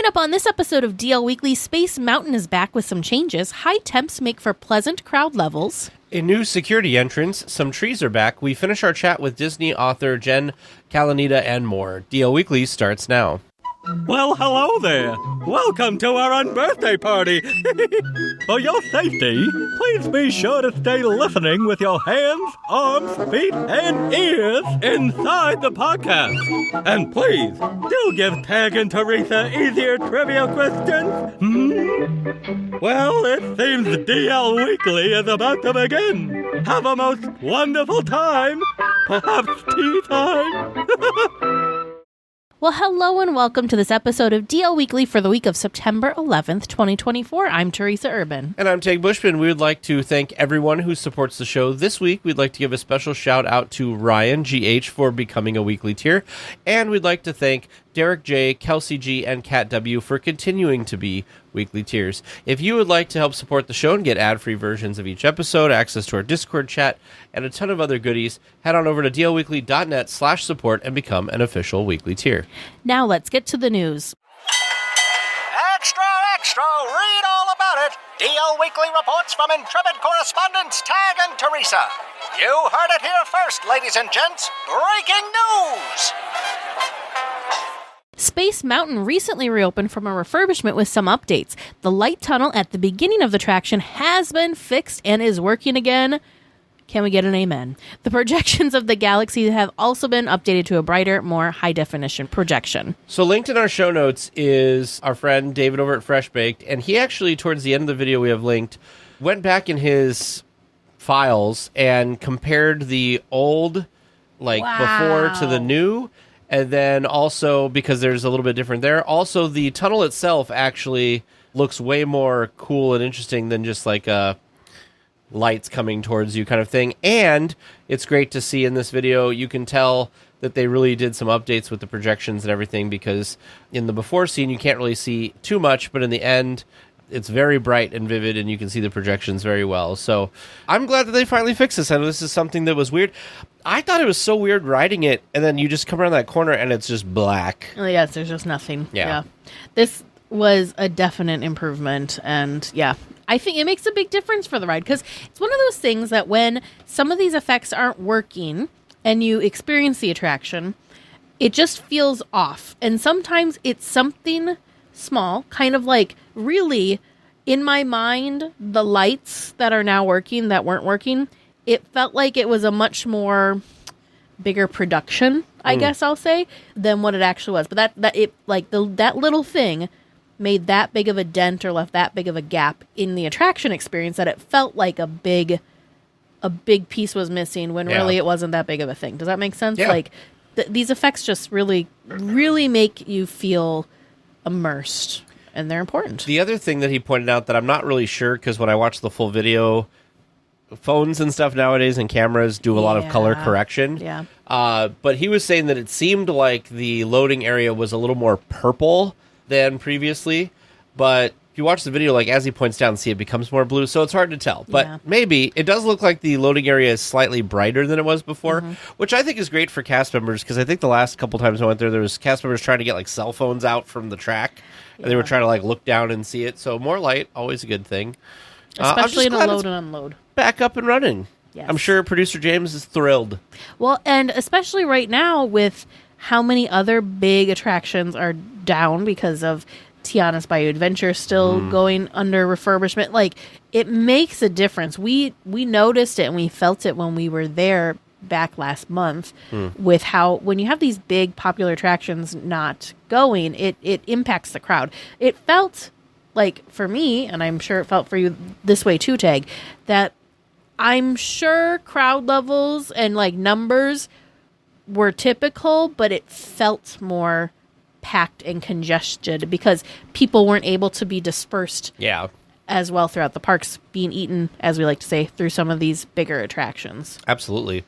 Coming up on this episode of DL Weekly, Space Mountain is back with some changes. High temps make for pleasant crowd levels. A new security entrance, some trees are back. We finish our chat with Disney author Jen Calonita and more. DL Weekly starts now. Well, hello there. Welcome to our unbirthday party. For your safety, please be sure to stay listening with your hands, arms, feet, and ears inside the podcast. And please, do give Tag and Teresa easier trivia questions. Well, it seems DL Weekly is about to begin. Have a most wonderful time. Perhaps tea time. Well, hello and welcome to this episode of DL Weekly for the week of September 11th, 2024. I'm Teresa Urban. And I'm Tag Bushman. We would like to thank everyone who supports the show. This week, we'd like to give a special shout out to Ryan GH for becoming a weekly tier. And we'd like to thank Derek J, Kelsey G, and Kat W for continuing to be weekly tiers. If you would like to help support the show and get ad-free versions of each episode, access to our Discord chat, and a ton of other goodies, head on over to dlweekly.net/support and become an official weekly tier. Now let's get to the news. Extra, extra! Read all about it! DL Weekly reports from intrepid correspondents Tag and Teresa. You heard it here first, ladies and gents. Breaking news! Space Mountain recently reopened from a refurbishment with some updates. The light tunnel at the beginning of the attraction has been fixed and is working again. Can we get an amen? The projections of the galaxy have also been updated to a brighter, more high-definition projection. So linked in our show notes is our friend David over at Fresh Baked, and he actually, towards the end of the video we have linked, went back in his files and compared the old, before to the new. And then also, because there's a little bit different there, also the tunnel itself actually looks way more cool and interesting than just like lights coming towards you kind of thing. And it's great to see in this video, you can tell that they really did some updates with the projections and everything, because in the before scene, you can't really see too much, but in the end, it's very bright and vivid, and you can see the projections very well. So I'm glad that they finally fixed this. I know this is something that was weird. I thought it was so weird riding it, and then you just come around that corner, and it's just black. Oh, yes, there's just nothing. Yeah. This was a definite improvement, and I think it makes a big difference for the ride, because it's one of those things that when some of these effects aren't working, and you experience the attraction, it just feels off. And sometimes it's something small, kind of like, really, in my mind, the lights that are now working that weren't working, it felt like it was a much more bigger production, I guess I'll say, than what it actually was. But that little thing made that big of a dent or left that big of a gap in the attraction experience that it felt like a big piece was missing when really it wasn't that big of a thing. Does that make sense? Yeah. Like these effects just really, really make you feel immersed, and they're important. The other thing that he pointed out that I'm not really sure, because when I watch the full video, phones and stuff nowadays and cameras do a lot of color correction. Yeah. But he was saying that it seemed like the loading area was a little more purple than previously. But if you watch the video, as he points down, see it becomes more blue. So it's hard to tell. But maybe it does look like the loading area is slightly brighter than it was before, which I think is great for cast members, because I think the last couple times I went there was cast members trying to get cell phones out from the track. And they were trying to look down and see it. So more light, always a good thing. Especially in a load and unload. Back up and running. Yes. I'm sure producer James is thrilled. Well, and especially right now with how many other big attractions are down because of Tiana's Bayou Adventure still going under refurbishment. It makes a difference. We noticed it and we felt it when we were there back last month with how when you have these big popular attractions not going, it impacts the crowd. It felt like for me, and I'm sure it felt for you this way too, Tag, that I'm sure crowd levels and numbers were typical, but it felt more packed and congested because people weren't able to be dispersed as well throughout the parks, being eaten, as we like to say, through some of these bigger attractions. Absolutely.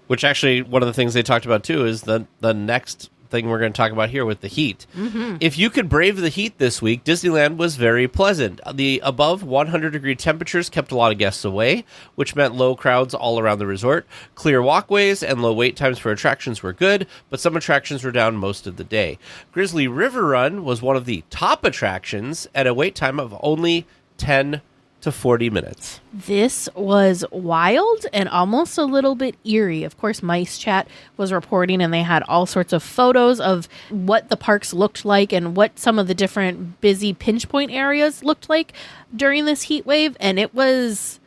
Which actually, one of the things they talked about too is the next thing we're going to talk about here with the heat. If you could brave the heat this week, Disneyland was very pleasant. The above 100-degree temperatures kept a lot of guests away, which meant low crowds all around the resort. Clear walkways and low wait times for attractions were good, but some attractions were down most of the day. Grizzly River Run was one of the top attractions at a wait time of only 10 to 40 minutes. This was wild and almost a little bit eerie. Of course, SnackChat was reporting, and they had all sorts of photos of what the parks looked like and what some of the different busy pinch point areas looked like during this heat wave, and it was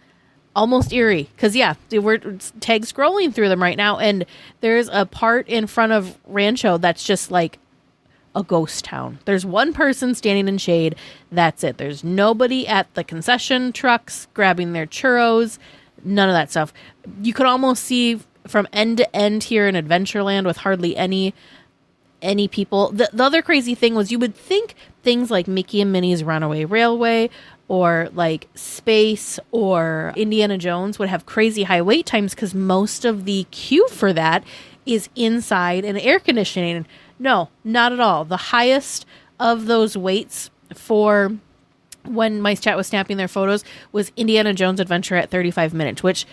almost eerie because, we're tag scrolling through them right now, and there's a part in front of Rancho that's just like a ghost town. There's one person standing in shade. That's it. There's nobody at the concession trucks grabbing their churros. None of that stuff. You could almost see from end to end here in Adventureland with hardly any people. The other crazy thing was you would think things like Mickey and Minnie's Runaway Railway or like Space or Indiana Jones would have crazy high wait times because most of the queue for that is inside and air conditioning. No, not at all. The highest of those waits for when SnackChat was snapping their photos was Indiana Jones Adventure at 35 minutes, which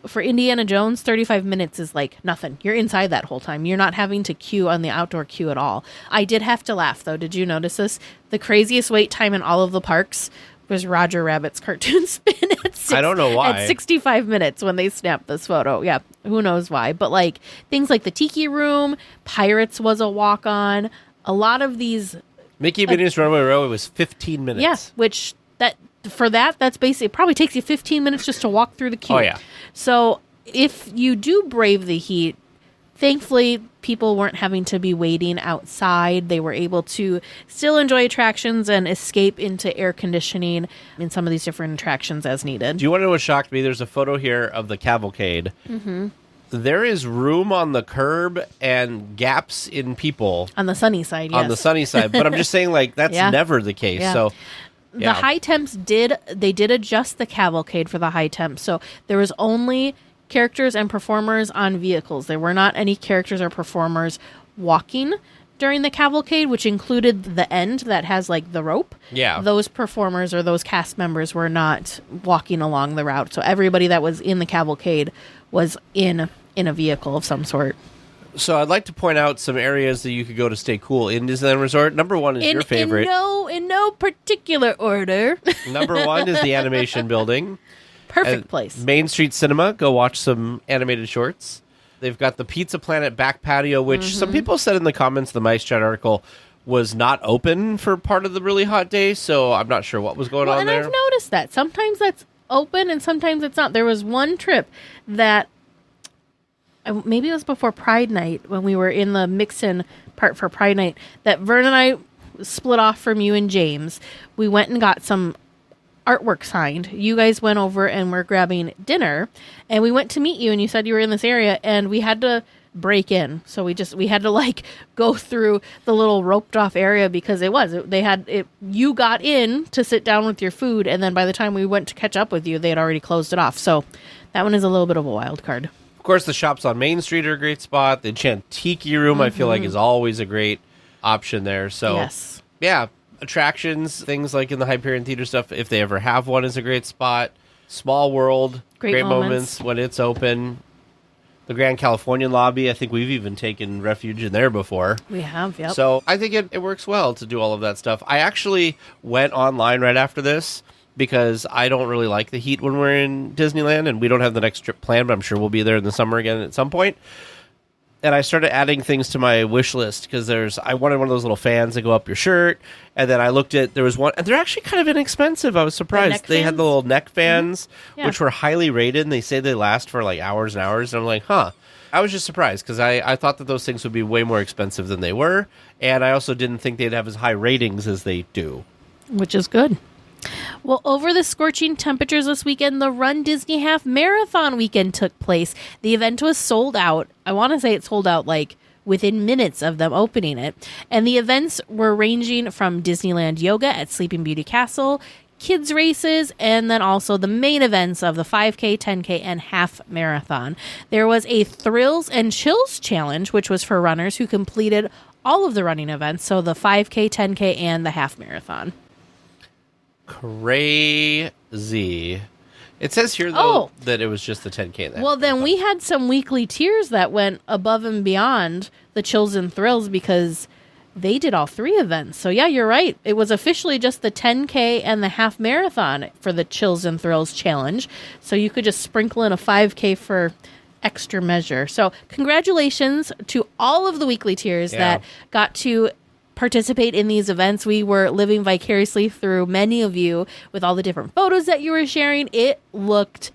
for Indiana Jones, 35 minutes is like nothing. You're inside that whole time. You're not having to queue on the outdoor queue at all. I did have to laugh, though. Did you notice this? The craziest wait time in all of the parks was Roger Rabbit's cartoon spin at I don't know why. At 65 minutes when they snapped this photo. Yeah, who knows why. But like things like the Tiki Room, Pirates was a walk-on. A lot of these... Mickey and Minnie's Runaway Railway was 15 minutes. Yeah, which that's basically... It probably takes you 15 minutes just to walk through the queue. Oh, yeah. So if you do brave the heat, thankfully people weren't having to be waiting outside. They were able to still enjoy attractions and escape into air conditioning in some of these different attractions as needed. Do you want to know what shocked me? There's a photo here of the cavalcade. There is room on the curb and gaps in people. On the sunny side, yes. On the sunny side. But I'm just saying, like, that's never the case. Yeah. So the high temps did adjust the cavalcade for the high temps. So there was only characters and performers on vehicles. There were not any characters or performers walking during the cavalcade, which included the end that has like the rope. Yeah. Those performers or those cast members were not walking along the route. So everybody that was in the cavalcade was in a vehicle of some sort. So I'd like to point out some areas that you could go to stay cool in Disneyland Resort. Number one is your favorite. In no particular order. Number one is the animation building. Perfect place. Main Street Cinema. Go watch some animated shorts. They've got the Pizza Planet back patio, which some people said in the comments the SnackChat article was not open for part of the really hot day, so I'm not sure what was going on there. And I've noticed that. Sometimes that's open and sometimes it's not. There was one trip that maybe it was before Pride Night when we were in the mix-in part for Pride Night that Vern and I split off from you and James. We went and got some artwork signed. You guys went over and were grabbing dinner, and we went to meet you, and you said you were in this area, and we had to break in. So we had to like go through the little roped off area because you got in to sit down with your food, and then by the time we went to catch up with you, they had already closed it off. So that one is a little bit of a wild card. Of course, the shops on Main Street are a great spot. The Chantiki Room, I feel like, is always a great option there. So, yes. Yeah, attractions, things like in the Hyperion Theater stuff, if they ever have one, is a great spot. Small World, great moments when it's open. The Grand Californian Lobby, I think we've even taken refuge in there before. We have, yep. So I think it works well to do all of that stuff. I actually went online right after this because I don't really like the heat when we're in Disneyland, and we don't have the next trip planned, but I'm sure we'll be there in the summer again at some point. And I started adding things to my wish list because I wanted one of those little fans that go up your shirt. And then I looked at, there was one, and they're actually kind of inexpensive. I was surprised. They had the little neck fans, which were highly rated, and they say they last for like hours and hours. And I'm like, huh. I was just surprised because I thought that those things would be way more expensive than they were. And I also didn't think they'd have as high ratings as they do. Which is good. Well, over the scorching temperatures this weekend, the Run Disney Half Marathon weekend took place. The event was sold out. I want to say it sold out like within minutes of them opening it. And the events were ranging from Disneyland Yoga at Sleeping Beauty Castle, kids races, and then also the main events of the 5K, 10K, and half marathon. There was a Thrills and Chills challenge, which was for runners who completed all of the running events, so the 5K, 10K, and the half marathon. Crazy. It says here, though, that it was just the 10K. Well, then we had some weekly tiers that went above and beyond the Chills and Thrills because they did all 3 events. So, yeah, you're right. It was officially just the 10K and the half marathon for the Chills and Thrills challenge. So you could just sprinkle in a 5K for extra measure. So congratulations to all of the weekly tiers that got to participate in these events. We were living vicariously through many of you with all the different photos that you were sharing. It looked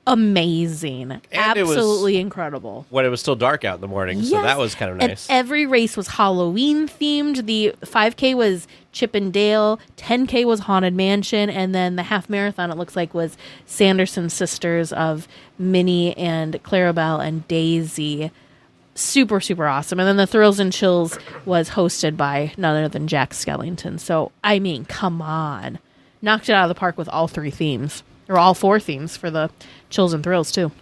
amazing. And absolutely incredible. When it was still dark out in the morning, so that was kind of nice. And every race was Halloween themed. The 5K was Chip and Dale, 10K was Haunted Mansion, and then the half marathon, it looks like, was Sanderson sisters of Minnie and Clarabelle and Daisy. Super, super awesome. And then the Thrills and Chills was hosted by none other than Jack Skellington. So, I mean, come on. Knocked it out of the park with all 3 themes. Or all 4 themes for the Chills and Thrills, too.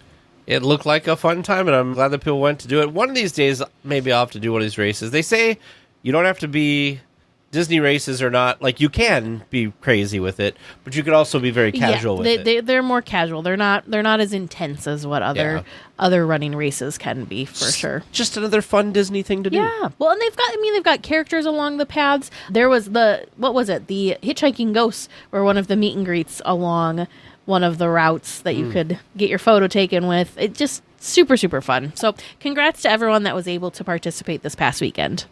It looked like a fun time, and I'm glad that people went to do it. One of these days, maybe I'll have to do one of these races. They say you don't have to be... Disney races are not... Like, you can be crazy with it, but you could also be very casual with it. They're more casual. They're not as intense as what other running races can be, for sure. Just another fun Disney thing to do. Yeah. Well, and they've got characters along the paths. There was the Hitchhiking Ghosts were one of the meet and greets along one of the routes that you could get your photo taken with. It just super, super fun. So congrats to everyone that was able to participate this past weekend.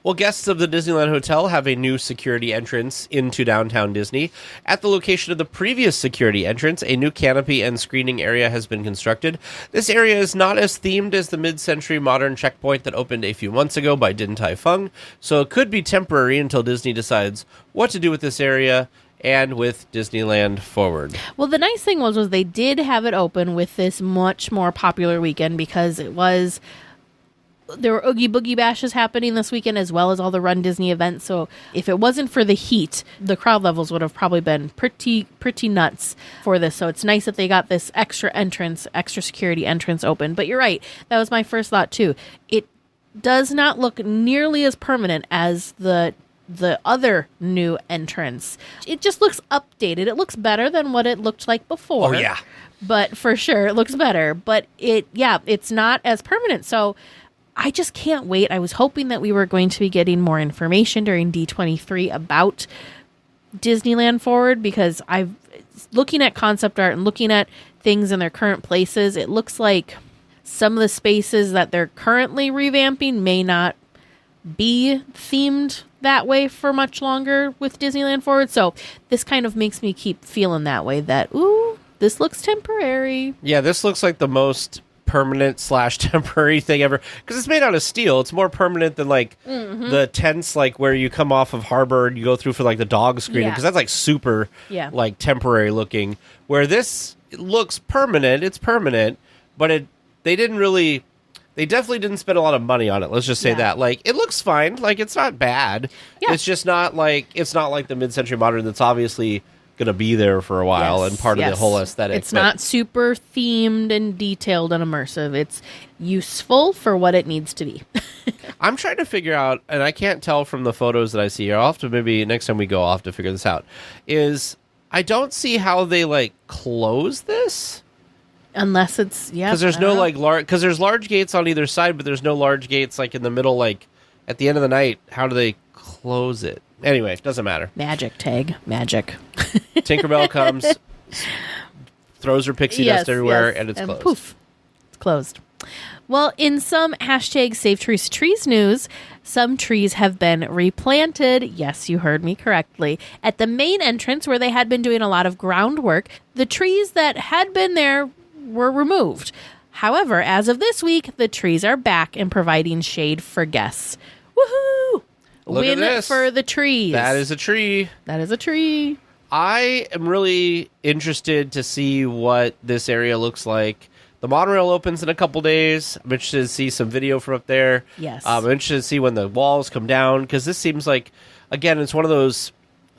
Well, guests of the Disneyland Hotel have a new security entrance into downtown Disney. At the location of the previous security entrance, a new canopy and screening area has been constructed. This area is not as themed as the mid-century modern checkpoint that opened a few months ago by Din Tai Fung, so it could be temporary until Disney decides what to do with this area and with Disneyland Forward. Well, the nice thing was they did have it open with this much more popular weekend because there were Oogie Boogie Bashes happening this weekend as well as all the Run Disney events. So if it wasn't for the heat, the crowd levels would have probably been pretty nuts for this. So it's nice that they got this extra security entrance open. But you're right. That was my first thought too. It does not look nearly as permanent as the other new entrance. It just looks updated. It looks better than what it looked like before. Oh, yeah. But for sure, it looks better. But it's not as permanent. So I just can't wait. I was hoping that we were going to be getting more information during D23 about Disneyland Forward because looking at concept art and looking at things in their current places, it looks like some of the spaces that they're currently revamping may not be themed that way for much longer with Disneyland Forward. So this kind of makes me keep feeling that way that, ooh, this looks temporary. Yeah, this looks like the most permanent / temporary thing ever because it's made out of steel. It's more permanent than like the tents like where you come off of Harbor and you go through for like the dog screening because that's like super like temporary looking, where this looks permanent. It's permanent, but they definitely didn't spend a lot of money on it. Let's just say that. Like, it looks fine. Like, it's not bad. Yeah. It's just not like the mid-century modern that's obviously going to be there for a while and part of the whole aesthetic. It's not super themed and detailed and immersive. It's useful for what it needs to be. I'm trying to figure out, and I can't tell from the photos that I see here. I'll have to maybe next time we go, I'll have to figure this out. I don't see how they like close this. Unless it's because there's no like large there's large gates on either side, but there's no large gates like in the middle. Like at the end of the night, how do they close it? Anyway, it doesn't matter. Magic. Tinkerbell comes, throws her pixie dust everywhere, and it's closed. Poof, it's closed. Well, in some #Save Trees news, some trees have been replanted. Yes, you heard me correctly. At the main entrance where they had been doing a lot of groundwork, the trees that had been there were removed. However, as of this week, the trees are back and providing shade for guests. Woohoo! Win for the trees. That is a tree. I am really interested to see what this area looks like. The monorail opens in a couple days. I'm interested to see some video from up there. Yes. I'm interested to see when the walls come down, because this seems like, again, it's one of those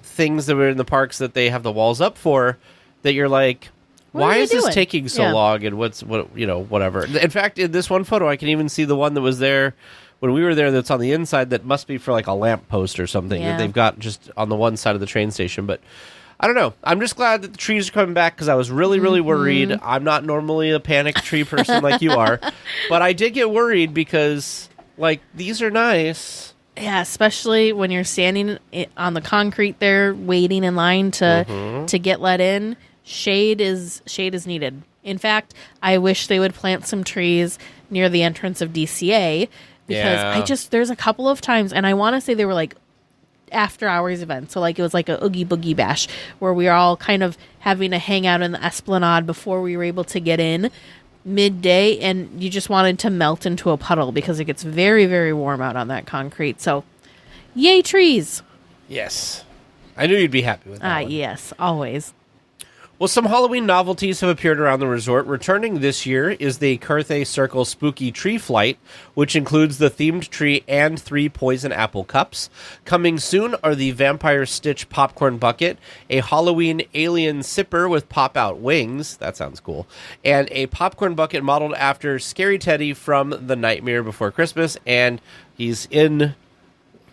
things that were in the parks that they have the walls up for, that you're like, why is this taking so long? And whatever. In fact, in this one photo, I can even see the one that was there when we were there that's on the inside that must be for like a lamp post or something that they've got just on the one side of the train station. But I don't know. I'm just glad that the trees are coming back because I was really, really worried. I'm not normally a panic tree person like you are, but I did get worried because, like, these are nice. Yeah, especially when you're standing on the concrete there, waiting in line to get let in. Shade is needed. In fact, I wish they would plant some trees near the entrance of DCA because there's a couple of times, and I want to say they were like after hours events, so like it was like a Oogie Boogie Bash where we were all kind of having to hang out in the Esplanade before we were able to get in midday, and you just wanted to melt into a puddle because it gets very, very warm out on that concrete. So yay trees. Yes, I knew you'd be happy with that one. Yes, always. Well, some Halloween novelties have appeared around the resort. Returning this year is the Carthay Circle Spooky Tree Flight, which includes the themed tree and 3 poison apple cups. Coming soon are the Vampire Stitch Popcorn Bucket, a Halloween alien sipper with pop-out wings, that sounds cool, and a popcorn bucket modeled after Scary Teddy from The Nightmare Before Christmas, and he's in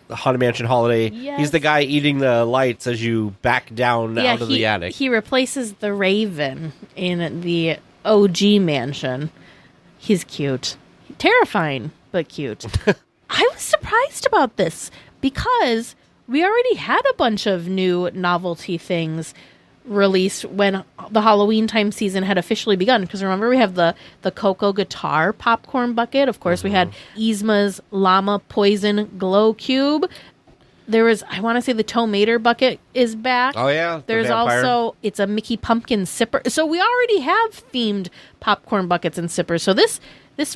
the Haunted Mansion Holiday. Yes. He's the guy eating the lights as you back down out of the attic. He replaces the Raven in the OG mansion. He's cute. Terrifying, but cute. I was surprised about this because we already had a bunch of new novelty things released when the Halloween time season had officially begun. Because remember, we have the Coco Guitar popcorn bucket. Of course, we had Yzma's Llama Poison Glow Cube. There was, I want to say, the Tomater bucket is back. Oh, yeah. There's also, it's a Mickey Pumpkin sipper. So we already have themed popcorn buckets and sippers. So this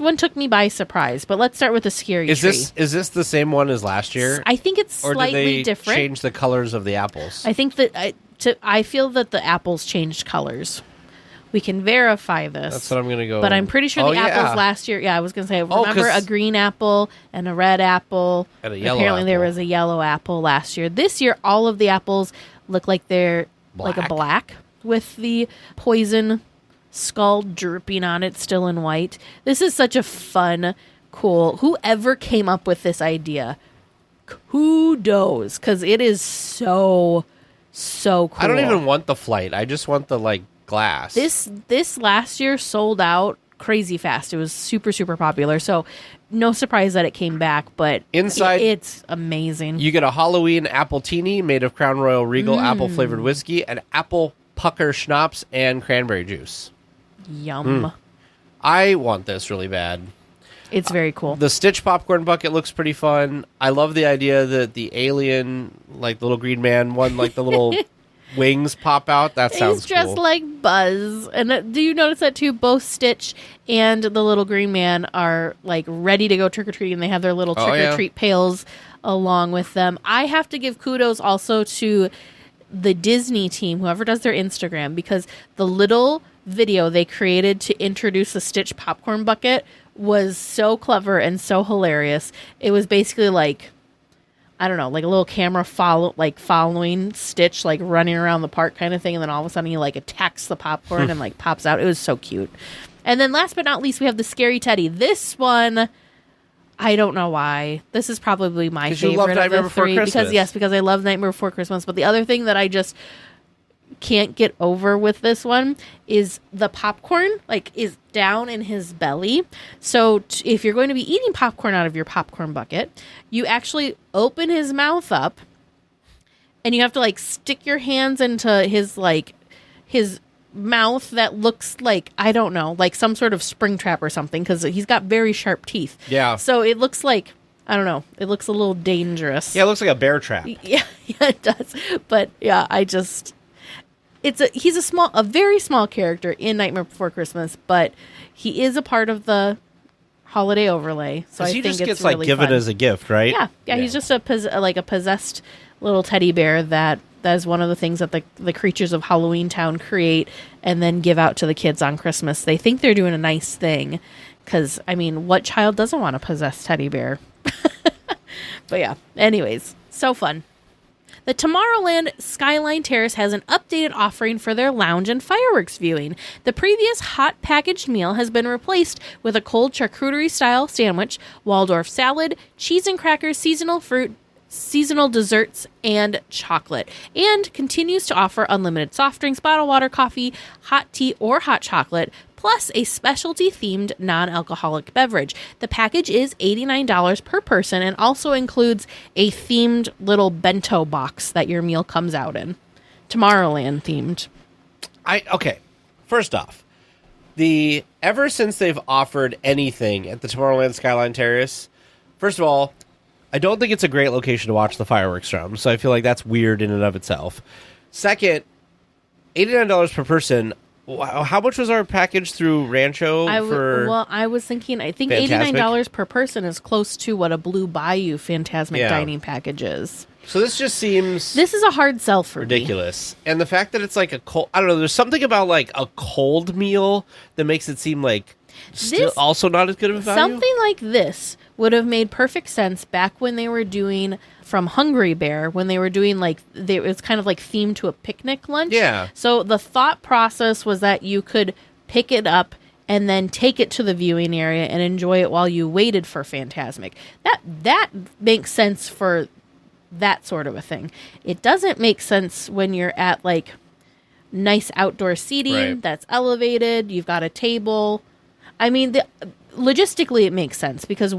one took me by surprise. But let's start with the scary tree. Is this the same one as last year? I think it's slightly different. Or did they change the colors of the apples? I think that I feel that the apples changed colors. We can verify this. That's what I'm going to go. But I'm pretty sure the apples last year. Yeah, I was going to say. Remember a green apple and a red apple. And a yellow Apparently, apple. there was a yellow apple last year. This year, all of the apples look like they're like a black with the poison skull dripping on it, still in white. This is such a fun, cool. Whoever came up with this idea, kudos, because it is so cool. I don't even want the flight. I just want the glass. This last year sold out crazy fast. It was super, super popular. So no surprise that it came back, but inside it's amazing. You get a Halloween appletini made of Crown Royal Regal apple flavored whiskey, and apple pucker schnapps and cranberry juice. Yum. I want this really bad. It's very cool. The Stitch popcorn bucket looks pretty fun. I love the idea that the alien, like the little green man one, like the little wings pop out. That sounds cool. He's dressed like Buzz. And do you notice that too? Both Stitch and the little green man are like ready to go trick-or-treating. They have their little trick-or-treat pails along with them. I have to give kudos also to the Disney team, whoever does their Instagram, because the little video they created to introduce the Stitch popcorn bucket was so clever and so hilarious. It was basically like, I don't know, like a little camera following Stitch, like running around the park kind of thing, and then all of a sudden he like attacks the popcorn and like pops out. It was so cute. And then last but not least, we have the Scary Teddy. This one, I don't know why. This is probably my favorite of the three. Because I love Nightmare Before Christmas. But the other thing that I just can't get over with this one is the popcorn is down in his belly. So if you're going to be eating popcorn out of your popcorn bucket, you actually open his mouth up and you have to stick your hands into his mouth that looks like, I don't know, like some sort of spring trap or something, because he's got very sharp teeth. Yeah. So it looks like, I don't know, it looks a little dangerous. Yeah, it looks like a bear trap. Yeah, it does. But yeah, he's a very small character in Nightmare Before Christmas, but he is a part of the holiday overlay. So I think it's really fun. He just gets given as a gift, right? Yeah. He's just a possessed little teddy bear that is one of the things that the creatures of Halloween Town create and then give out to the kids on Christmas. They think they're doing a nice thing because, I mean, what child doesn't want a possessed teddy bear? But yeah, anyways, so fun. The Tomorrowland Skyline Terrace has an updated offering for their lounge and fireworks viewing. The previous hot packaged meal has been replaced with a cold charcuterie-style sandwich, Waldorf salad, cheese and crackers, seasonal fruit, seasonal desserts, and chocolate, and continues to offer unlimited soft drinks, bottled water, coffee, hot tea, or hot chocolate, plus a specialty-themed non-alcoholic beverage. The package is $89 per person and also includes a themed little bento box that your meal comes out in. Tomorrowland themed. Okay, first off, ever since they've offered anything at the Tomorrowland Skyline Terrace, first of all, I don't think it's a great location to watch the fireworks from, so I feel like that's weird in and of itself. Second, $89 per person. How much was our package through Rancho I was thinking, I think Fantasmic? $89 per person is close to what a Blue Bayou Fantasmic dining package is. So this just seems... This is a hard sell for ridiculous. And the fact that it's like a cold... I don't know, there's something about like a cold meal that makes it seem like still also not as good of a value. Something like this would have made perfect sense back when they were doing from Hungry Bear, when they were doing it was kind of like themed to a picnic lunch. Yeah. So the thought process was that you could pick it up and then take it to the viewing area and enjoy it while you waited for Fantasmic. That makes sense for that sort of a thing. It doesn't make sense when you're at like nice outdoor seating that's elevated, you've got a table. I mean, logistically it makes sense because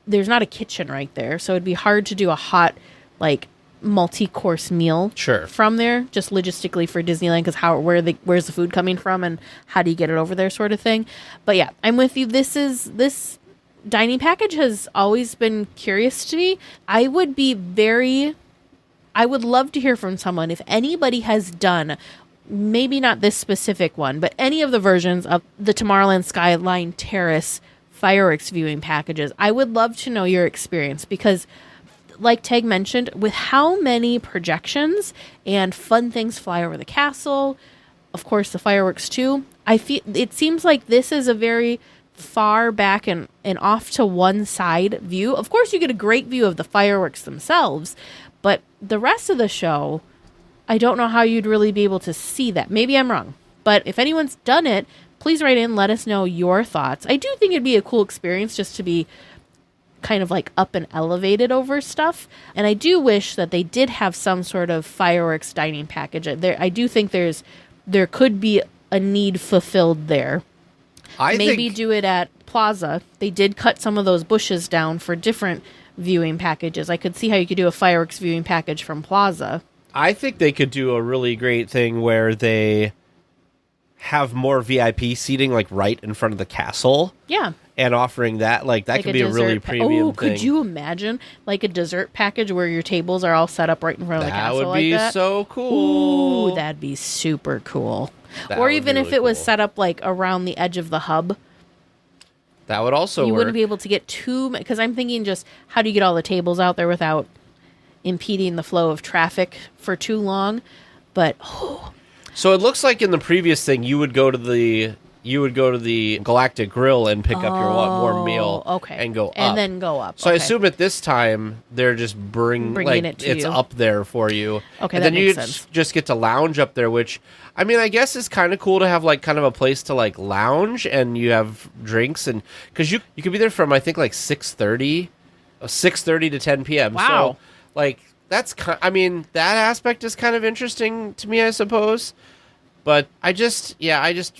there's not a kitchen right there, so it'd be hard to do a hot, like, multi-course meal from there, just logistically for Disneyland, because where's the food coming from and how do you get it over there sort of thing. But yeah, I'm with you. This dining package has always been curious to me. I would love to hear from someone if anybody has done, maybe not this specific one, but any of the versions of the Tomorrowland Skyline Terrace fireworks viewing packages. I would love to know your experience because, like Tag mentioned, with how many projections and fun things fly over the castle, of course the fireworks too, it seems like this is a very far back and off to one side view. Of course you get a great view of the fireworks themselves, but the rest of the show, I don't know how you'd really be able to see that. Maybe I'm wrong. But if anyone's done it, please write in, let us know your thoughts. I do think it'd be a cool experience just to be kind of like up and elevated over stuff. And I do wish that they did have some sort of fireworks dining package. I do think there could be a need fulfilled there. Maybe do it at Plaza. They did cut some of those bushes down for different viewing packages. I could see how you could do a fireworks viewing package from Plaza. I think they could do a really great thing where they have more VIP seating, like right in front of the castle. Yeah. And offering that, that could be a really premium thing. Could you imagine, like a dessert package where your tables are all set up right in front of the castle like that? That would be so cool. Ooh, that'd be super cool. Or even if it was set up like around the edge of the hub. That would also work. You wouldn't be able to get because I'm thinking just how do you get all the tables out there without impeding the flow of traffic for too long? But so it looks like in the previous thing you would go to the Galactic Grill and pick up your warm meal and go up. And then go up. So I assume at this time they're just bringing it to it's you. Up there for you. Okay, and that then makes you sense. Just get to lounge up there, which I mean I guess is kind of cool to have like kind of a place to like lounge and you have drinks and because you could be there from I think like 6:30 to 10 p.m. Wow. So like that aspect is kind of interesting to me, I suppose. But I just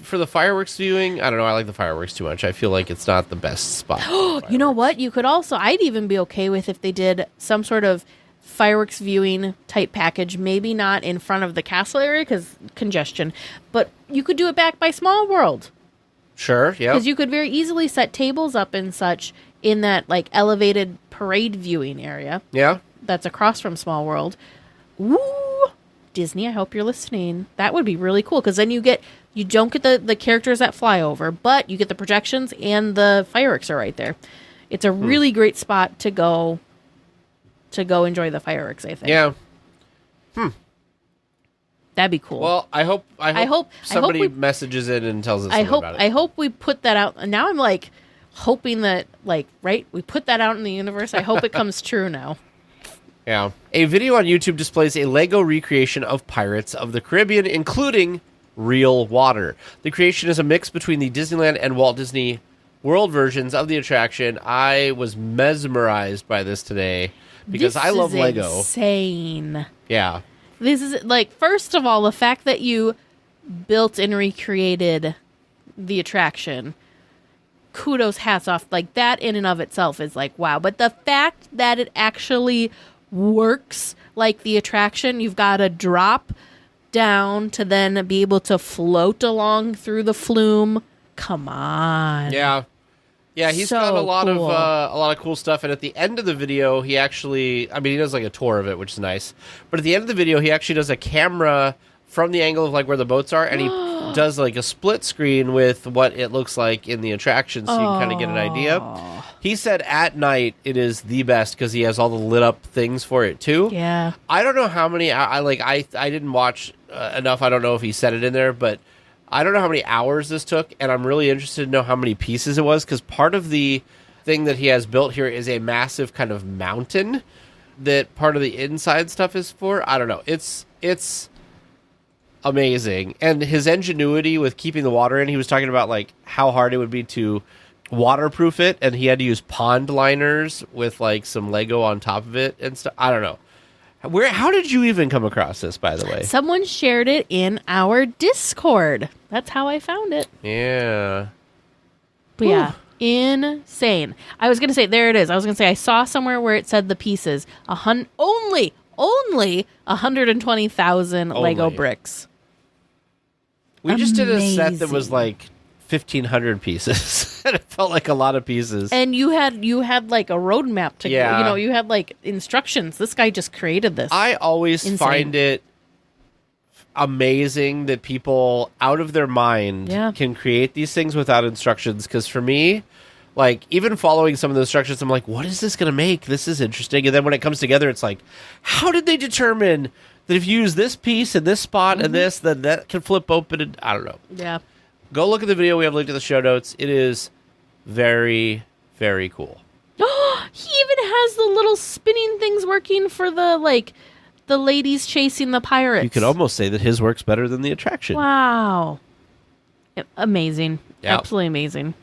for the fireworks viewing, I don't know, I like the fireworks too much. I feel like it's not the best spot. You know what? You could also, I'd even be okay with if they did some sort of fireworks viewing type package, maybe not in front of the castle area because congestion, but you could do it back by Small World. Sure, yeah. Because you could very easily set tables up and such in that like elevated parade viewing area. Yeah. That's across from Small World. Woo! Disney, I hope you're listening. That would be really cool because then you don't get the characters that fly over, but you get the projections and the fireworks are right there. It's a really great spot to go enjoy the fireworks, I think. Yeah. That'd be cool. Well, I hope somebody messages in and tells us about it. I hope we put that out. And now I'm like hoping that we put that out in the universe. I hope it comes true now. Yeah. A video on YouTube displays a Lego recreation of Pirates of the Caribbean, including real water. The creation is a mix between the Disneyland and Walt Disney World versions of the attraction. I was mesmerized by this today because I love Lego. Insane. Yeah. This is like, first of all, the fact that you built and recreated the attraction, kudos, hats off. Like, that in and of itself is like, wow. But the fact that it actually works like the attraction, you've got to drop down to then be able to float along through the flume. Come on. Yeah. Yeah, he's So got a lot cool. of cool stuff, and at the end of the video, he actually, I mean, he does like a tour of it, which is nice. But at the end of the video, he actually does a camera from the angle of like where the boats are, and he does like a split screen with what it looks like in the attraction, so you can kind of get an idea. He said at night it is the best because he has all the lit up things for it too. Yeah. I don't know how many. I didn't watch enough. I don't know if he said it in there, but I don't know how many hours this took, and I'm really interested to know how many pieces it was, because part of the thing that he has built here is a massive kind of mountain that part of the inside stuff is for. I don't know. It's amazing. And his ingenuity with keeping the water in, he was talking about like how hard it would be to waterproof it, and he had to use pond liners with like some Lego on top of it and stuff. I don't know. How did you even come across this, by the way? Someone shared it in our Discord. That's how I found it. Yeah. But yeah, insane. I was going to say, there it is. I was going to say, I saw somewhere where it said the pieces. Only 120,000 Lego bricks. We just did a set that was Amazing. like 1,500 pieces. And it felt like a lot of pieces. And you had like a roadmap to, Yeah. you had like instructions. This guy just created this. I always Insane. find it amazing that people out of their mind can create these things without instructions. Because for me, like, even following some of the instructions, I'm like, what is this going to make? This is interesting. And then when it comes together, it's like, how did they determine that if you use this piece in this spot and this, then that can flip open? And I don't know. Yeah. Go look at the video. We have linked to the show notes. It is very, very cool. He even has the little spinning things working for the ladies chasing the pirates. You could almost say that his works better than the attraction. Wow. Amazing. Yep. Absolutely amazing.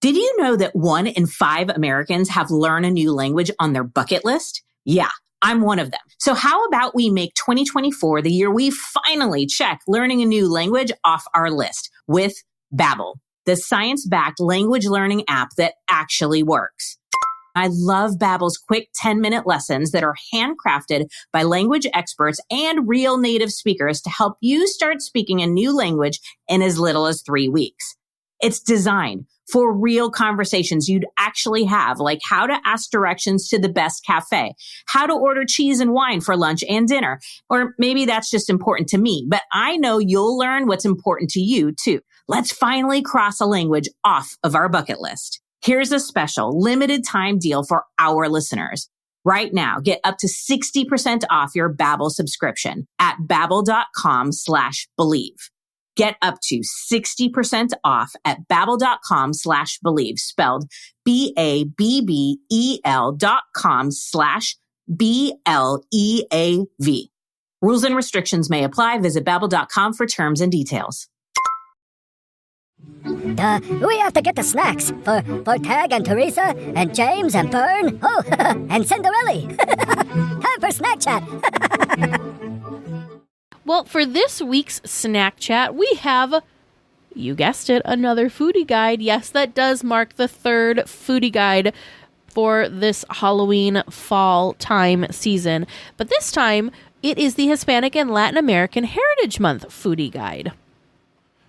Did you know that 1 in 5 Americans have learn a new language on their bucket list? Yeah, I'm one of them. So how about we make 2024 the year we finally check learning a new language off our list with Babbel, the science-backed language learning app that actually works. I love Babbel's quick 10-minute lessons that are handcrafted by language experts and real native speakers to help you start speaking a new language in as little as 3 weeks. It's designed for real conversations you'd actually have, like how to ask directions to the best cafe, how to order cheese and wine for lunch and dinner, or maybe that's just important to me, but I know you'll learn what's important to you too. Let's finally cross a language off of our bucket list. Here's a special limited time deal for our listeners. Right now, get up to 60% off your Babbel subscription at babbel.com/believe. Get up to 60% off at babbel.com/believe, spelled BABBEL.com/BLEAV. Rules and restrictions may apply. Visit babbel.com for terms and details. We have to get the snacks for Tag and Teresa and James and Fern. Oh, and Cinderella. Time for SnackChat. Well, for this week's Snack Chat, we have, you guessed it, another foodie guide. Yes, that does mark the third foodie guide for this Halloween fall time season. But this time, it is the Hispanic and Latin American Heritage Month foodie guide.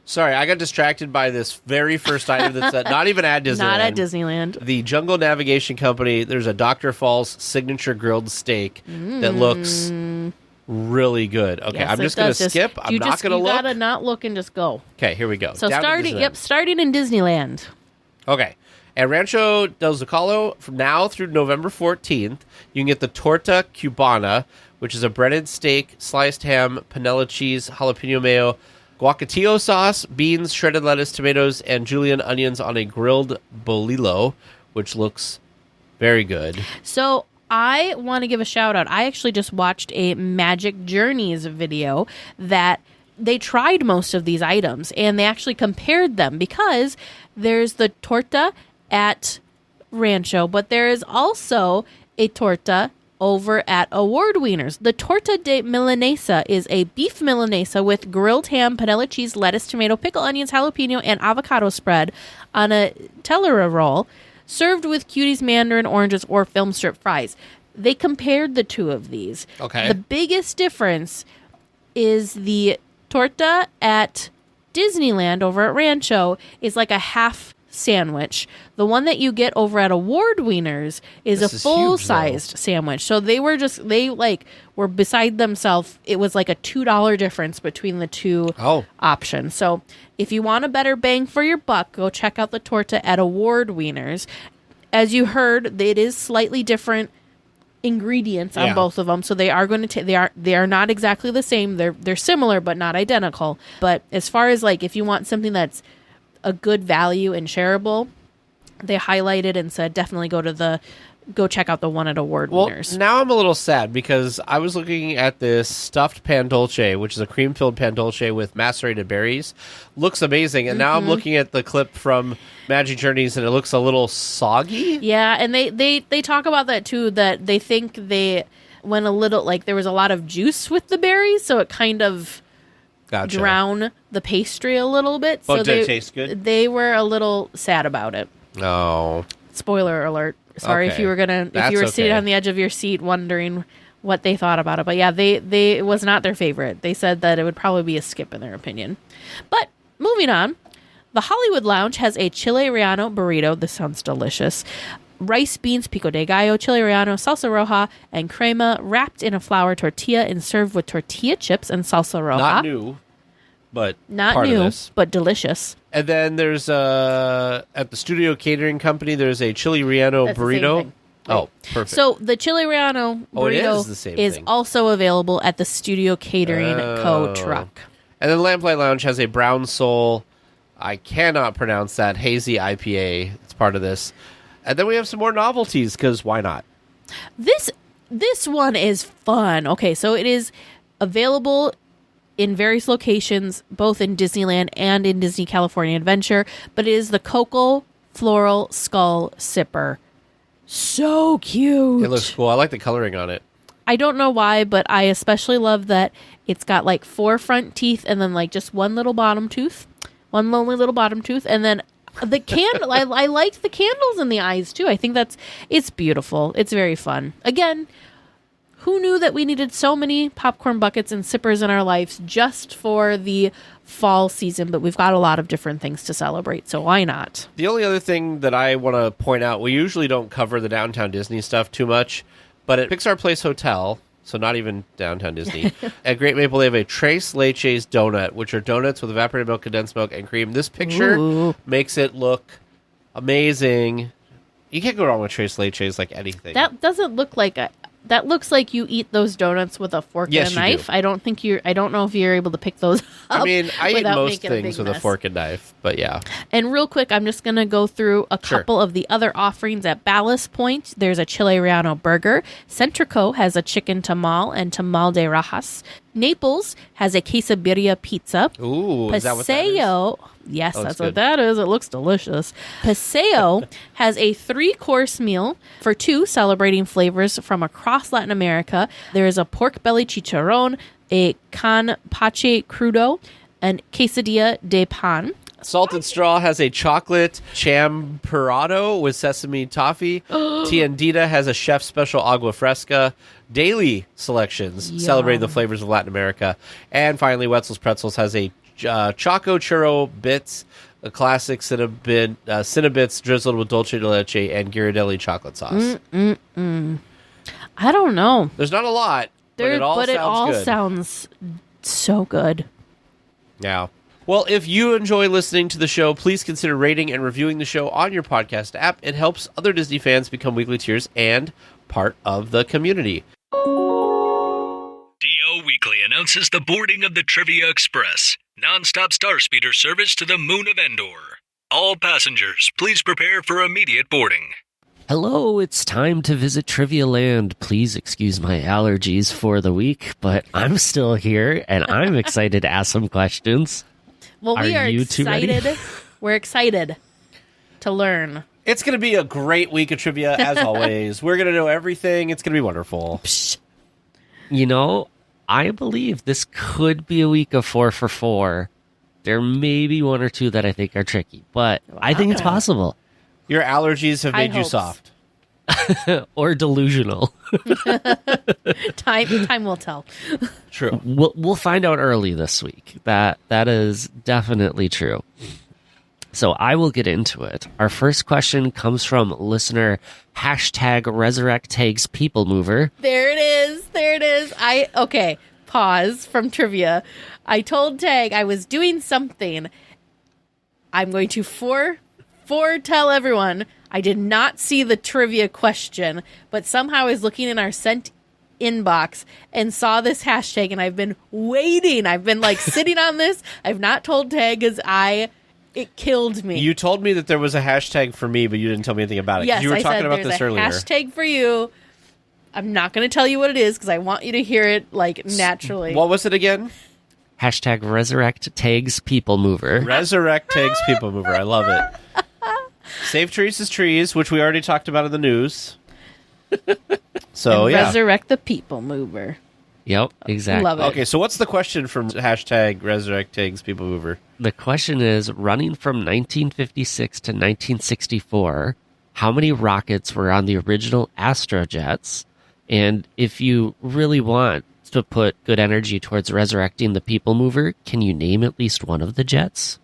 Sorry, I got distracted by this very first item that's not even at Disneyland. Not at Disneyland. The Jungle Navigation Company, there's a Dr. Falls signature grilled steak that looks really good. Okay, Yes, I'm it just going does. to skip. I'm not going to look. You gotta not look and just go. Okay, here we go. So Down to starting in Disneyland. Okay. At Rancho del Zocalo, from now through November 14th, you can get the Torta Cubana, which is a breaded steak, sliced ham, panela cheese, jalapeno mayo, guacatillo sauce, beans, shredded lettuce, tomatoes, and julienne onions on a grilled bolillo, which looks very good. So I want to give a shout out. I actually just watched a Magic Journeys video that they tried most of these items and they actually compared them, because there's the torta at Rancho, but there is also a torta over at Award Wieners. The torta de milanesa is a beef milanesa with grilled ham, panela cheese, lettuce, tomato, pickle, onions, jalapeno, and avocado spread on a telera roll, served with cuties, mandarin oranges, or film strip fries. They compared the two of these. Okay. The biggest difference is the torta at Disneyland over at Rancho is like a half sandwich. The one that you get over at Award Wieners is a full-sized sandwich. So they were beside themselves. It was like a $2 difference between the two options. So if you want a better bang for your buck, go check out the torta at Award Wieners. As you heard, it is slightly different ingredients on both of them, so they are going to they are not exactly the same. They're similar but not identical. But as far as like if you want something that's a good value and shareable, they highlighted and said definitely go check out the one at Award Wieners. Now I'm a little sad because I was looking at this stuffed pan dulce, which is a cream-filled pan dulce with macerated berries. Looks amazing. And now I'm looking at the clip from Magic Journeys and it looks a little soggy. Yeah, and they talk about that too, that they think they went a little, like there was a lot of juice with the berries, so it kind of drown the pastry a little bit. But so did it taste good? They were a little sad about it. Oh. Spoiler alert. Sorry if you were sitting on the edge of your seat wondering what they thought about it. But yeah, it was not their favorite. They said that it would probably be a skip in their opinion. But moving on, the Hollywood Lounge has a chile relleno burrito. This sounds delicious. Rice, beans, pico de gallo, chile relleno, salsa roja, and crema wrapped in a flour tortilla and served with tortilla chips and salsa roja. Not new, but not part new, of this. but delicious. And then there's at the Studio Catering Company, there's a chili relleno burrito. Oh, perfect. So the chili relleno burrito is also available at the Studio Catering Co. truck. And then Lamplight Lounge has a brown soul, I cannot pronounce that, hazy IPA. It's part of this. And then we have some more novelties, because why not? This one is fun. Okay, so it is available in various locations, both in Disneyland and in Disney California Adventure, but it is the Cocoa Floral Skull Sipper. So cute. It looks cool. I like the coloring on it. I don't know why, but I especially love that it's got like 4 front teeth and then like just one little bottom tooth. One lonely little bottom tooth. And then the candle, I like the candles in the eyes too. I think it's beautiful. It's very fun. Again, who knew that we needed so many popcorn buckets and sippers in our lives just for the fall season? But we've got a lot of different things to celebrate, so why not? The only other thing that I want to point out, we usually don't cover the Downtown Disney stuff too much, but at Pixar Place Hotel, so not even Downtown Disney, at Great Maple, they have a Tres Leches donut, which are donuts with evaporated milk, condensed milk, and cream. This picture makes it look amazing. You can't go wrong with Tres Leches like anything. That doesn't look like that looks like you eat those donuts with a fork and a knife. I don't know if you're able to pick those up. I mean, I eat most things with a fork and knife, but yeah. And real quick, I'm just going to go through a couple of the other offerings at Ballast Point. There's a chile relleno burger. Centrico has a chicken tamal and tamal de rajas. Naples has a quesabirria pizza. Ooh, is that what that is? Yes, that's what that is. It looks delicious. Paseo has a 3-course meal for 2, celebrating flavors from across Latin America. There is a pork belly chicharron, a can pache crudo, and quesadilla de pan. Salted Straw has a chocolate champurrado with sesame toffee. Tiendita has a chef special agua fresca. Daily selections celebrating the flavors of Latin America. And finally, Wetzel's Pretzels has a Choco Churro Bits, a classic Cinnabits drizzled with dulce de leche and Ghirardelli chocolate sauce. I don't know. There's not a lot, but it all sounds so good. Yeah. Well, if you enjoy listening to the show, please consider rating and reviewing the show on your podcast app. It helps other Disney fans become weekly tiers and part of the community. DLWeekly announces the boarding of the Trivia Express, non-stop star speeder service to the moon of Endor. All passengers, please prepare for immediate boarding. Hello, it's time to visit Trivia Land. Please excuse my allergies for the week, but I'm still here and I'm excited to ask some questions. Well, we are you two ready? excited. We're excited to learn. It's going to be a great week of trivia, as always. We're going to know everything. It's going to be wonderful. You know, I believe this could be a week of 4 for 4. There may be one or two that I think are tricky, but I think it's possible. Your allergies have made you hopes. soft. Or delusional. Time will tell. True. We'll find out early this week. That is definitely true. So I will get into it. Our first question comes from listener #ResurrectTagsPeopleMover. There it is. There it is. Okay. Pause from trivia. I told Tag I was doing something. I'm going to tell everyone I did not see the trivia question, but somehow I was looking in our sent inbox and saw this hashtag, and I've been waiting. I've been like sitting on this. I've not told Tag because it killed me. You told me that there was a hashtag for me, but you didn't tell me anything about it. Yes, You were I talking said about there's this a earlier. hashtag for you. I'm not going to tell you what it is because I want you to hear it like naturally. What was it again? #ResurrectTagsPeopleMover. Resurrect Tags People Mover. I love it. Save Trees is Trees, which we already talked about in the news. So, And yeah. Resurrect the People Mover. Yep, exactly. Love it. Okay, so what's the question from #Resurrect Tags People Mover? The question is, running from 1956 to 1964, how many rockets were on the original Astrojets? And if you really want to put good energy towards resurrecting the People Mover, can you name at least one of the jets?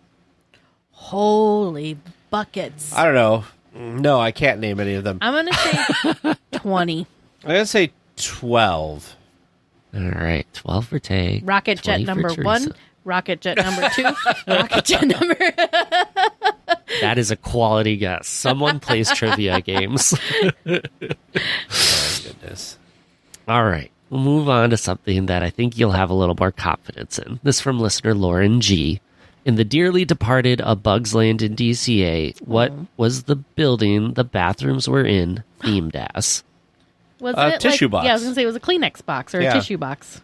Holy buckets. I don't know. No, I can't name any of them. I'm going to say 20. I'm going to say 12. All right, 12 for Tag. Rocket jet 20 for number Teresa. 1. Rocket jet number 2. Rocket jet number... That is a quality guess. Someone plays trivia games. Oh, my goodness. All right, we'll move on to something that I think you'll have a little more confidence in. This from listener Lauren G. In the dearly departed A Bug's Land in DCA, what was the building the bathrooms were in themed as? Was A it tissue like, box. Yeah, I was going to say it was a Kleenex box or Yeah. a tissue box.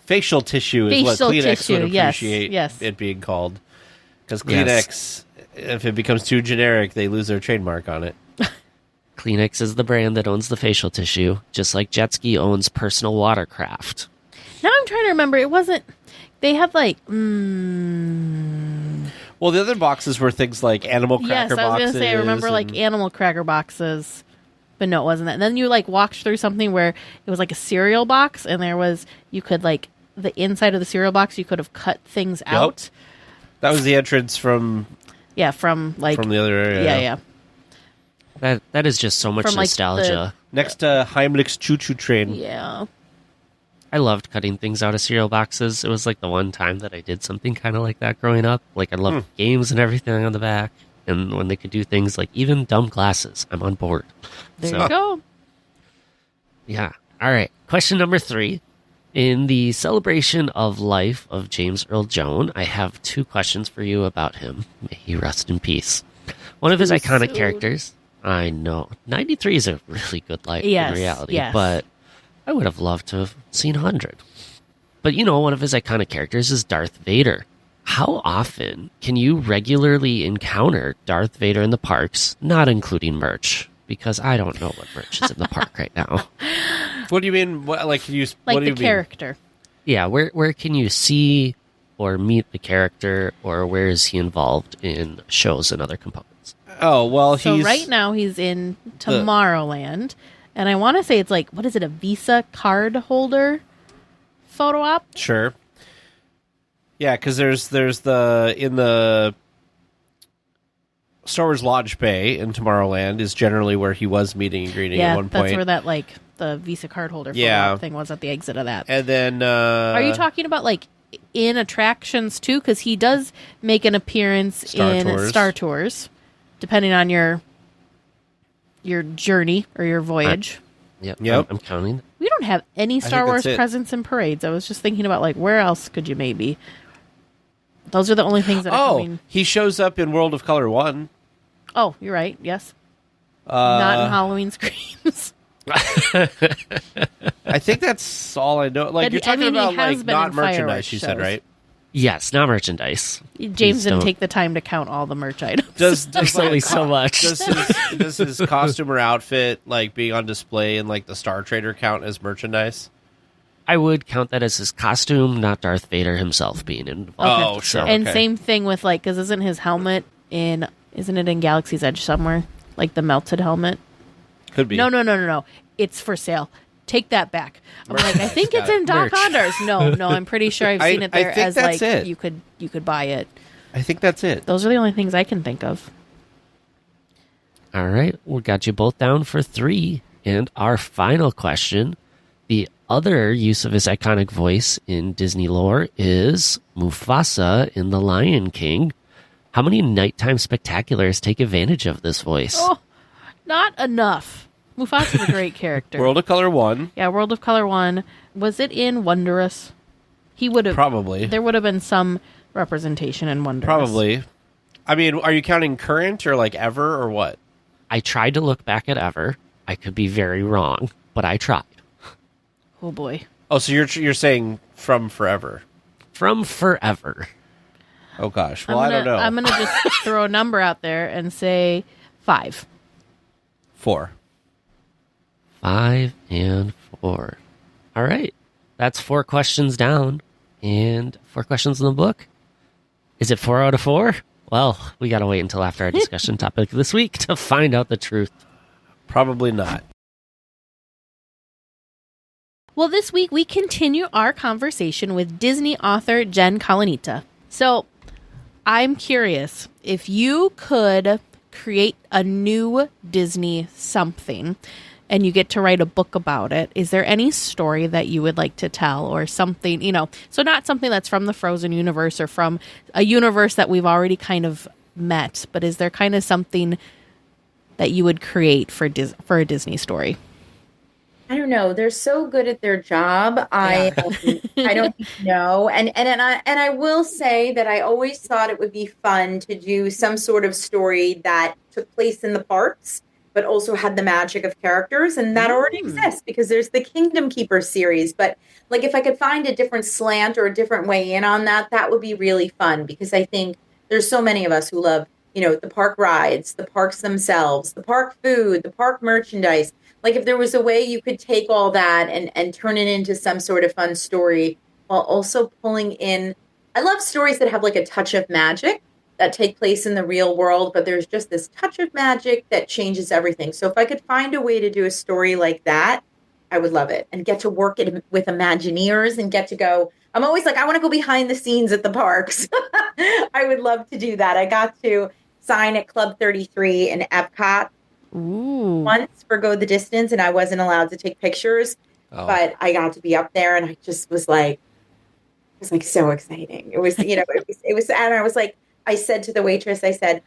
Facial tissue is what Facial Kleenex tissue, would yes, appreciate yes. it being called. Because Yes. Kleenex, if it becomes too generic, they lose their trademark on it. Kleenex is the brand that owns the facial tissue, just like Jet Ski owns personal watercraft. Now I'm trying to remember. It wasn't... They had like... Well, the other boxes were things like animal Yes, cracker I was boxes. going to say, I remember like and- animal cracker boxes, but no, it wasn't that. And then you like walked through something where it was like a cereal box, and there was, you could like, the inside of the cereal box, you could have cut things out. That was the entrance from Yeah, from like, the other area. yeah. That is just so much From, like, nostalgia. Next to Heimlich's choo-choo train. Yeah. I loved cutting things out of cereal boxes. It was like the one time that I did something kind of like that growing up. Like I loved games and everything on the back. And when they could do things like even dumb glasses, I'm on board. There you go. Yeah. All right. Question number 3. In the celebration of life of James Earl Jones, I have 2 questions for you about him. May he rest in peace. One of his iconic characters. I know. 93 is a really good life Yes, in reality. yes. But I would have loved to have seen 100. But you know, one of his iconic characters is Darth Vader. How often can you regularly encounter Darth Vader in the parks, not including merch? Because I don't know what merch is in the park right now. What do you mean? What, like, can you, Like what do the you mean? character. Yeah, where can you see or meet the character, or where is he involved in shows and other components? Oh, well, So he's... right now he's in Tomorrowland, and I want to say it's like, what is it, a Visa card holder photo op? Sure. Yeah, because there's the... In the Star Wars Launch Bay in Tomorrowland is generally where he was meeting and greeting Yeah, at one point. that's where that like the Visa card holder photo Yeah. op thing was at the exit of that. And then... Are you talking about like in attractions too? Because he does make an appearance in Star Tours, depending on your journey or your voyage. Yep. Yep. I'm counting. We don't have any Star think Wars that's it. presents and parades. I was just thinking about like where else could you maybe? Those are the only things that are Oh, coming. he shows up in World of Color 1. Oh, you're right. Yes. Not in Halloween Screams. I think that's all I know. Like, But you're talking he about, has like, been not in merchandise, fireworks you said, shows. right? Yes, not merchandise. James didn't don't. take the time to count all the merch items. There's only so much. Does his costume or outfit, like, being on display in, like, the Star Trader count as merchandise? I would count that as his costume, not Darth Vader himself being involved. Oh, sure. And Okay. same thing with, like, because isn't his helmet isn't it in Galaxy's Edge somewhere? Like the melted helmet? Could be. No. It's for sale. Take that back. I'm like, I think it's in Doc Merch. Hondar's. No, I'm pretty sure I've seen it I there think as that's like it. you could buy it. I think that's it. Those are the only things I can think of. All right, we got you both down for 3. And our final question, the other use of his iconic voice in Disney lore is Mufasa in The Lion King. How many nighttime spectaculars take advantage of this voice? Oh, not enough. Mufasa's a great character. World of Color 1. Yeah, World of Color 1. Was it in Wondrous? He would have Probably. There would have been some representation in Wondrous. Probably. I mean, are you counting current or, like, ever or what? I tried to look back at Ever. I could be very wrong, but I tried. Oh boy. Oh, so you're saying from forever. From forever. Oh, gosh. Well, I don't know. I'm going to just throw a number out there and say 5. 4. 5 and 4. All right. That's 4 questions down and 4 questions in the book. Is it 4 out of 4? Well, we got to wait until after our discussion topic this week to find out the truth. Probably not. Well, this week we continue our conversation with Disney author Jen Calonita. So, I'm curious, if you could create a new Disney something and you get to write a book about it, is there any story that you would like to tell or something, so not something that's from the Frozen universe or from a universe that we've already kind of met, but is there kind of something that you would create for a Disney story? I don't know. They're so good at their job. I don't know. And I will say that I always thought it would be fun to do some sort of story that took place in the parks, but also had the magic of characters. And that already exists because there's the Kingdom Keeper series. But like if I could find a different slant or a different way in on that, that would be really fun because I think there's so many of us who love, the park rides, the parks themselves, the park food, the park merchandise. Like if there was a way you could take all that and turn it into some sort of fun story while also pulling in. I love stories that have like a touch of magic that take place in the real world, but there's just this touch of magic that changes everything. So if I could find a way to do a story like that, I would love it and get to work it with Imagineers and get to go. I'm always like, I want to go behind the scenes at the parks. I would love to do that. I got to sign at Club 33 in Epcot. Ooh. Once for Go the Distance, and I wasn't allowed to take pictures, but I got to be up there, and I just was like, it was like so exciting. It was, it was, and I was like, I said to the waitress, I said,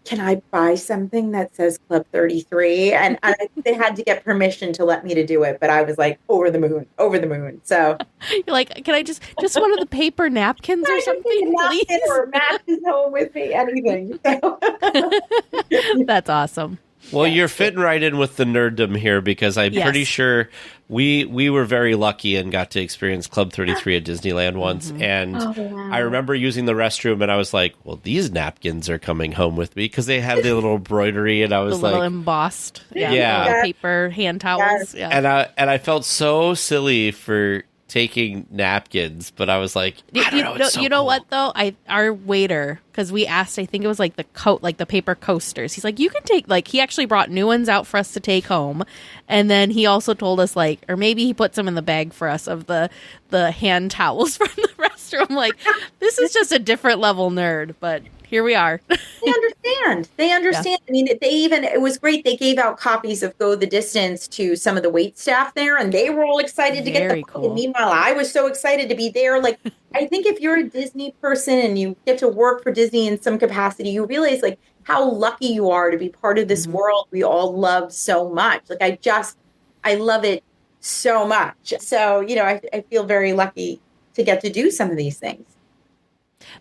can I buy something that says Club 33? And they had to get permission to let me to do it, but I was like over the moon. So you're like, can I just one of the paper napkins or something, please? Or matches home with me, anything. That's awesome. Well, you're fitting right in with the nerddom here because I'm pretty sure we were very lucky and got to experience Club 33 at Disneyland once. And I remember using the restroom and I was like, well, these napkins are coming home with me because they had the little embroidery and I was the little like embossed Yeah. paper hand towels. Yeah. And I felt so silly for taking napkins, but I was like, I don't know, it's so you know cool. what though? Our waiter, because we asked, I think it was like the paper coasters. He's like, you can take, like, he actually brought new ones out for us to take home, and then he also told us, like, or maybe he put some in the bag for us of the hand towels from the restroom. Like, this is just a different level nerd, but here we are. They understand. Yeah. I mean, it was great. They gave out copies of Go the Distance to some of the wait staff there, and they were all excited to get the book. And meanwhile, I was so excited to be there. Like, I think if you're a Disney person and you get to work for Disney in some capacity, you realize like how lucky you are to be part of this world we all love so much. Like, I love it so much. So, I feel very lucky to get to do some of these things.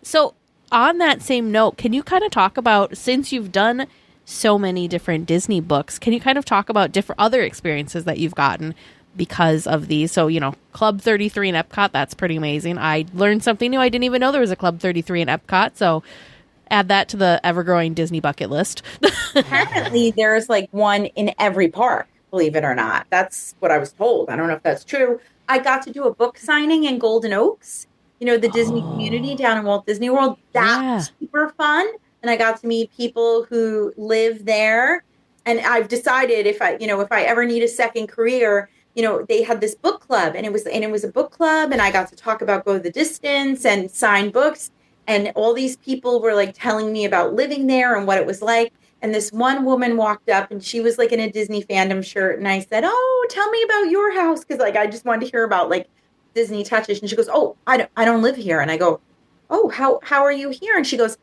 So, on that same note, can you kind of talk about, since you've done so many different Disney books. Can you kind of talk about different other experiences that you've gotten because of these? So, Club 33 in Epcot, that's pretty amazing. I learned something new. I didn't even know there was a Club 33 in Epcot. So add that to the ever-growing Disney bucket list. Apparently, there's like one in every park, believe it or not. That's what I was told. I don't know if that's true. I got to do a book signing in Golden Oaks, the Disney community down in Walt Disney World. That was super fun. And I got to meet people who live there. And I've decided if I ever need a second career, they had this book club, and it was a book club, and I got to talk about Go the Distance and sign books. And all these people were like telling me about living there and what it was like. And this one woman walked up, and she was like in a Disney fandom shirt. And I said, "Oh, tell me about your house." Cause like, I just wanted to hear about like Disney touches. And she goes, "Oh, I don't live here." And I go, "Oh, how are you here?" And she goes,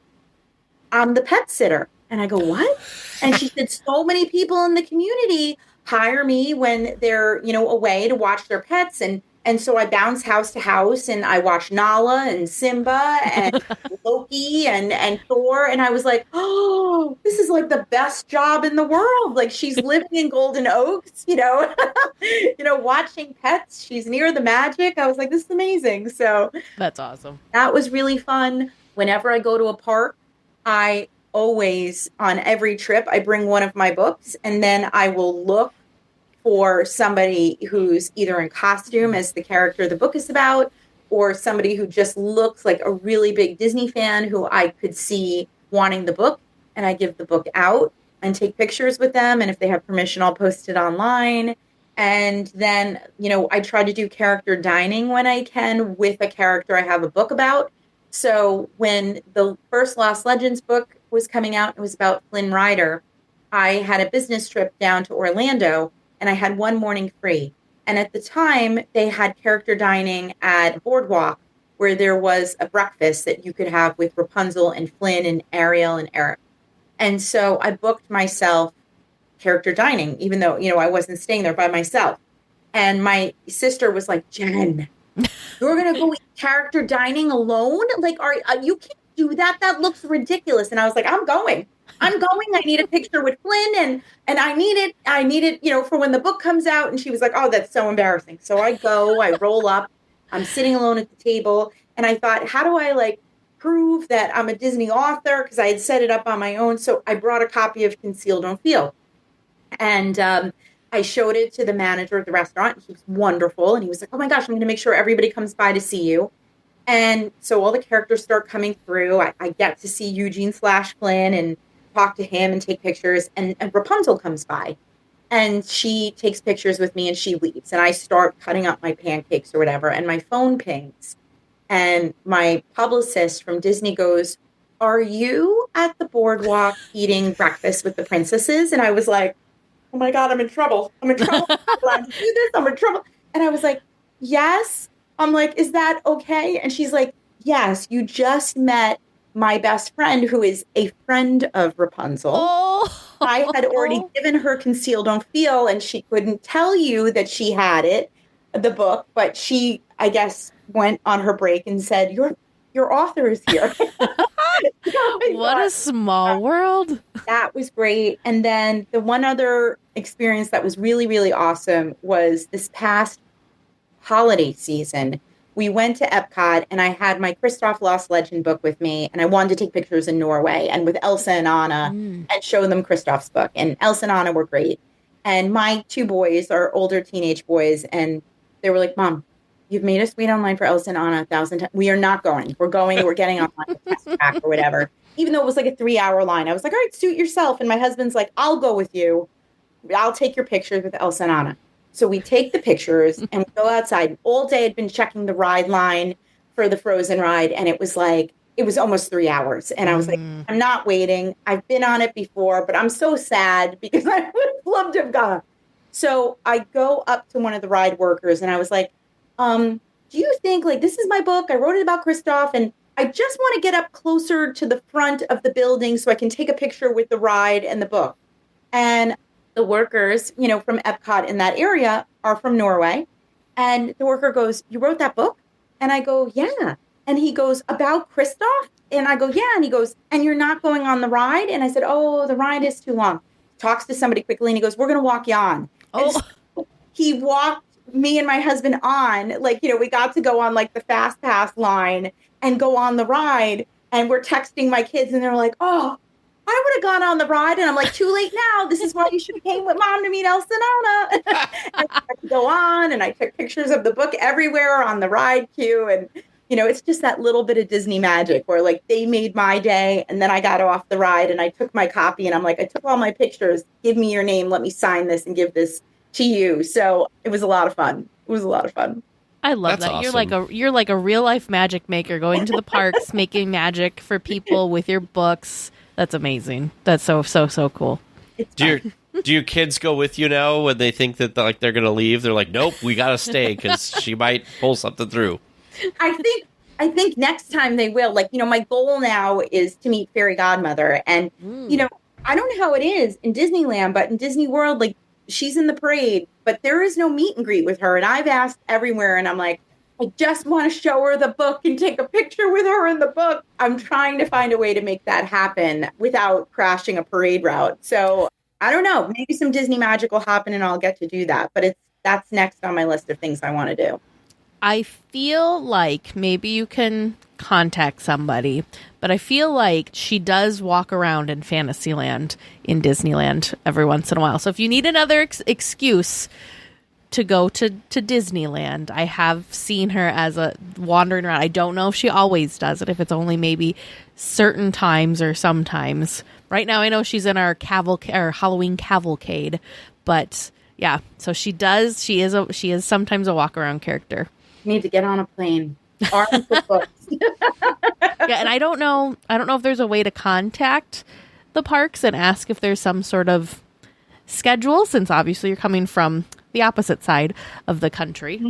"I'm the pet sitter." And I go, "What?" And she said, "So many people in the community hire me when they're, away to watch their pets. And so I bounce house to house, and I watch Nala and Simba and Loki and Thor." And I was like, "Oh, this is like the best job in the world." Like, she's living in Golden Oaks, watching pets. She's near the magic. I was like, this is amazing. So that's awesome. That was really fun. Whenever I go to a park, I always, on every trip, I bring one of my books, and then I will look for somebody who's either in costume as the character the book is about, or somebody who just looks like a really big Disney fan who I could see wanting the book, and I give the book out and take pictures with them. And if they have permission, I'll post it online. And then, I try to do character dining when I can with a character I have a book about. So when the first Lost Legends book was coming out, it was about Flynn Rider. I had a business trip down to Orlando, and I had one morning free. And at the time, they had character dining at Boardwalk, where there was a breakfast that you could have with Rapunzel and Flynn and Ariel and Eric. And so I booked myself character dining, even though, I wasn't staying there by myself. And my sister was like, "Jen, you're going to go eat character dining alone? Like, you can't do that. That looks ridiculous." And I was like, I'm going. I need a picture with Flynn, and I need it, for when the book comes out. And she was like, "Oh, that's so embarrassing." So I roll up, I'm sitting alone at the table, and I thought, how do I prove that I'm a Disney author? Because I had set it up on my own. So I brought a copy of Conceal Don't Feel. And I showed it to the manager of the restaurant. He was wonderful. And he was like, "Oh my gosh, I'm going to make sure everybody comes by to see you." And so all the characters start coming through. I get to see Eugene / Flynn and talk to him and take pictures. And Rapunzel comes by, and she takes pictures with me, and she leaves. And I start cutting up my pancakes or whatever. And my phone pings. And my publicist from Disney goes, "Are you at the Boardwalk eating breakfast with the princesses?" And I was like, "Oh my God, I'm in trouble. I'm not allowed to do this. I'm in trouble." And I was like, "Yes." I'm like, "Is that okay?" And she's like, "Yes, you just met my best friend, who is a friend of Rapunzel. Oh. I had already given her Conceal Don't Feel, and she couldn't tell you that she had it, the book, but she, I guess, went on her break and said, your author is here." What a small world. That was great. And then the one other experience that was really, really awesome was this past holiday season. We went to Epcot, and I had my Kristoff Lost Legend book with me, and I wanted to take pictures in Norway and with Elsa and Anna and show them Kristoff's book. And Elsa and Anna were great. And my two boys are older teenage boys, and they were like, "Mom, you've made us wait online for Elsa and Anna 1,000 times. We are not going. We're getting online with Test Track or whatever." Even though it was like a 3-hour line, I was like, "All right, suit yourself." And my husband's like, "I'll go with you. I'll take your pictures with Elsa and Anna." So we take the pictures and we go outside. All day I'd been checking the ride line for the Frozen ride. And it was almost 3 hours. And I was like, I'm not waiting. I've been on it before, but I'm so sad because I would have loved to have gone. So I go up to one of the ride workers and I was like, "Do you think this is my book? I wrote it about Kristoff, and I just want to get up closer to the front of the building so I can take a picture with the ride and the book." And the workers, from Epcot in that area are from Norway. And the worker goes, "You wrote that book?" And I go, "Yeah." And he goes, about Kristoff? And I go, yeah. And he goes, and you're not going on the ride? And I said, oh, the ride is too long. Talks to somebody quickly, and he goes, we're going to walk you on. Oh. So he walked me and my husband on, like, we got to go on like the fast pass line and go on the ride. And we're texting my kids, and they're like, oh, I would have gone on the ride. And I'm like, too late now. This is why you should have came with Mom to meet Elsinona. And I could go on, and I took pictures of the book everywhere on the ride queue. And, it's just that little bit of Disney magic where, like, they made my day, and then I got off the ride, and I took my copy, and I'm like, I took all my pictures. Give me your name. Let me sign this and give this to you. So it was a lot of fun. I love that. Awesome. You're like a real life magic maker, going to the parks, making magic for people with your books. That's amazing. That's so cool. Do your kids go with you now when they think that they're going to leave? They're like, nope, we got to stay because she might pull something through. I think next time they will. Like, my goal now is to meet Fairy Godmother. And, I don't know how it is in Disneyland, but in Disney World, like, she's in the parade, but there is no meet and greet with her. And I've asked everywhere, and I'm like, I just want to show her the book and take a picture with her in the book. I'm trying to find a way to make that happen without crashing a parade route. So I don't know, maybe some Disney magic will happen and I'll get to do that. But that's next on my list of things I want to do. I feel like maybe you can contact somebody, but I feel like she does walk around in Fantasyland in Disneyland every once in a while. So if you need another excuse to go to Disneyland, I have seen her as a wandering around. I don't know if she always does it, if it's only maybe certain times or sometimes. Right now, I know she's in our Halloween cavalcade, but yeah. So she does. She is sometimes a walk around character. Need to get on a plane. Armed with books. Yeah, and I don't know if there's a way to contact the parks and ask if there's some sort of schedule, since obviously you're coming from the opposite side of the country.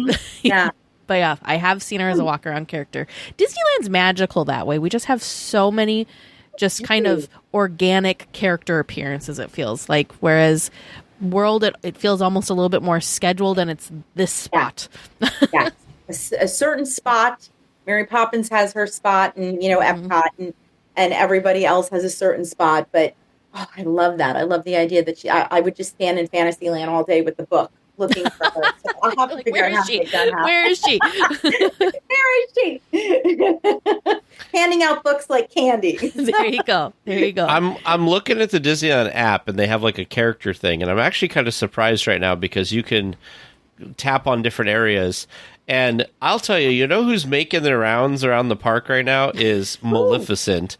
Yeah. But yeah, I have seen her as a walk around character. Disneyland's magical that way. We just have so many just kind of organic character appearances, it feels like, whereas World, it feels almost a little bit more scheduled, and it's this spot. Yeah. A certain spot. Mary Poppins has her spot, and Epcot, and everybody else has a certain spot. But I love that. I love the idea that I would just stand in Fantasyland all day with the book looking for her. So I'll have to figure out how to make that happen. Where is she? Where is she? Handing out books like candy. There you go. I'm looking at the Disneyland app, and they have like a character thing, and I'm actually kind of surprised right now because you can tap on different areas. And I'll tell you, who's making their rounds around the park right now is Maleficent.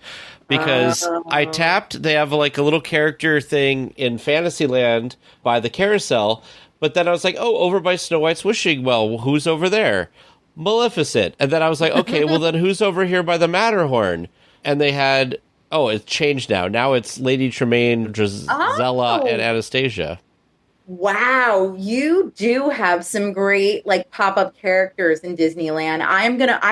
Because I tapped, they have like a little character thing in Fantasyland by the carousel. But then I was like, over by Snow White's Wishing Well, who's over there? Maleficent. And then I was like, okay, well then who's over here by the Matterhorn? And they had, it's changed now. Now it's Lady Tremaine, Drizella, and Anastasia. Wow, you do have some great like pop-up characters in Disneyland. I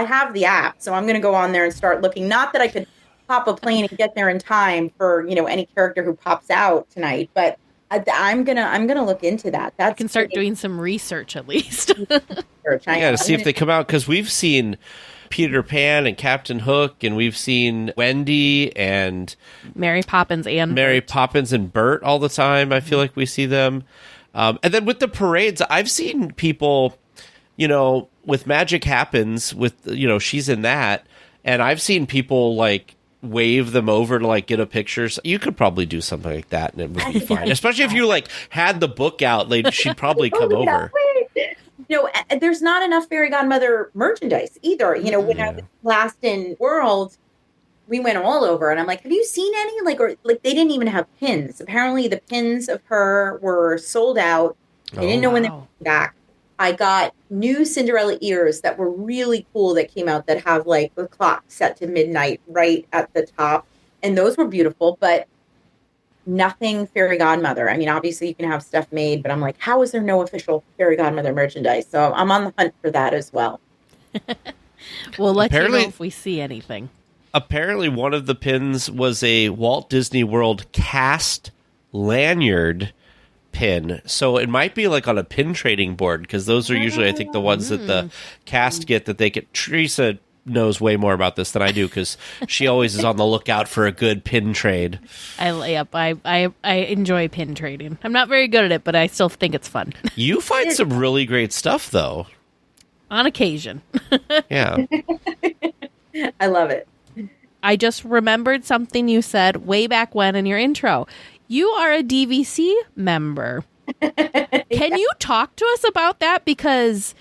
have the app, so I'm going to go on there and start looking. Not that I could pop a plane and get there in time for, any character who pops out tonight, but I'm going to look into that. I can start doing some research at least. Yeah, to see if they come out, because we've seen Peter Pan and Captain Hook, and we've seen Wendy and Mary Poppins and Bert all the time. I feel like we see them. And then with the parades, I've seen people, with Magic Happens, with, she's in that, and I've seen people like wave them over to like get a picture. So you could probably do something like that and it would be fine. Especially if you like had the book out, she'd probably come over. There's not enough Fairy Godmother merchandise either. When I was last in World, we went all over, and I'm like, have you seen any? They didn't even have pins. Apparently the pins of her were sold out. I didn't know when they were back. I got new Cinderella ears that were really cool that came out that have like the clock set to midnight right at the top. And those were beautiful, but nothing Fairy Godmother. I mean, obviously you can have stuff made, but I'm like, how is there no official Fairy Godmother merchandise? So I'm on the hunt for that as well. We'll let you know if we see anything. Apparently one of the pins was a Walt Disney World cast lanyard pin. So it might be like on a pin trading board, because those are usually, I think, the ones that the cast get, that they get. Teresa knows way more about this than I do because she always is on the lookout for a good pin trade. I enjoy pin trading. I'm not very good at it, but I still think it's fun. You find some really great stuff, though. On occasion. Yeah. I love it. I just remembered something you said way back when in your intro. You are a DVC member. Can you talk to us about that? Because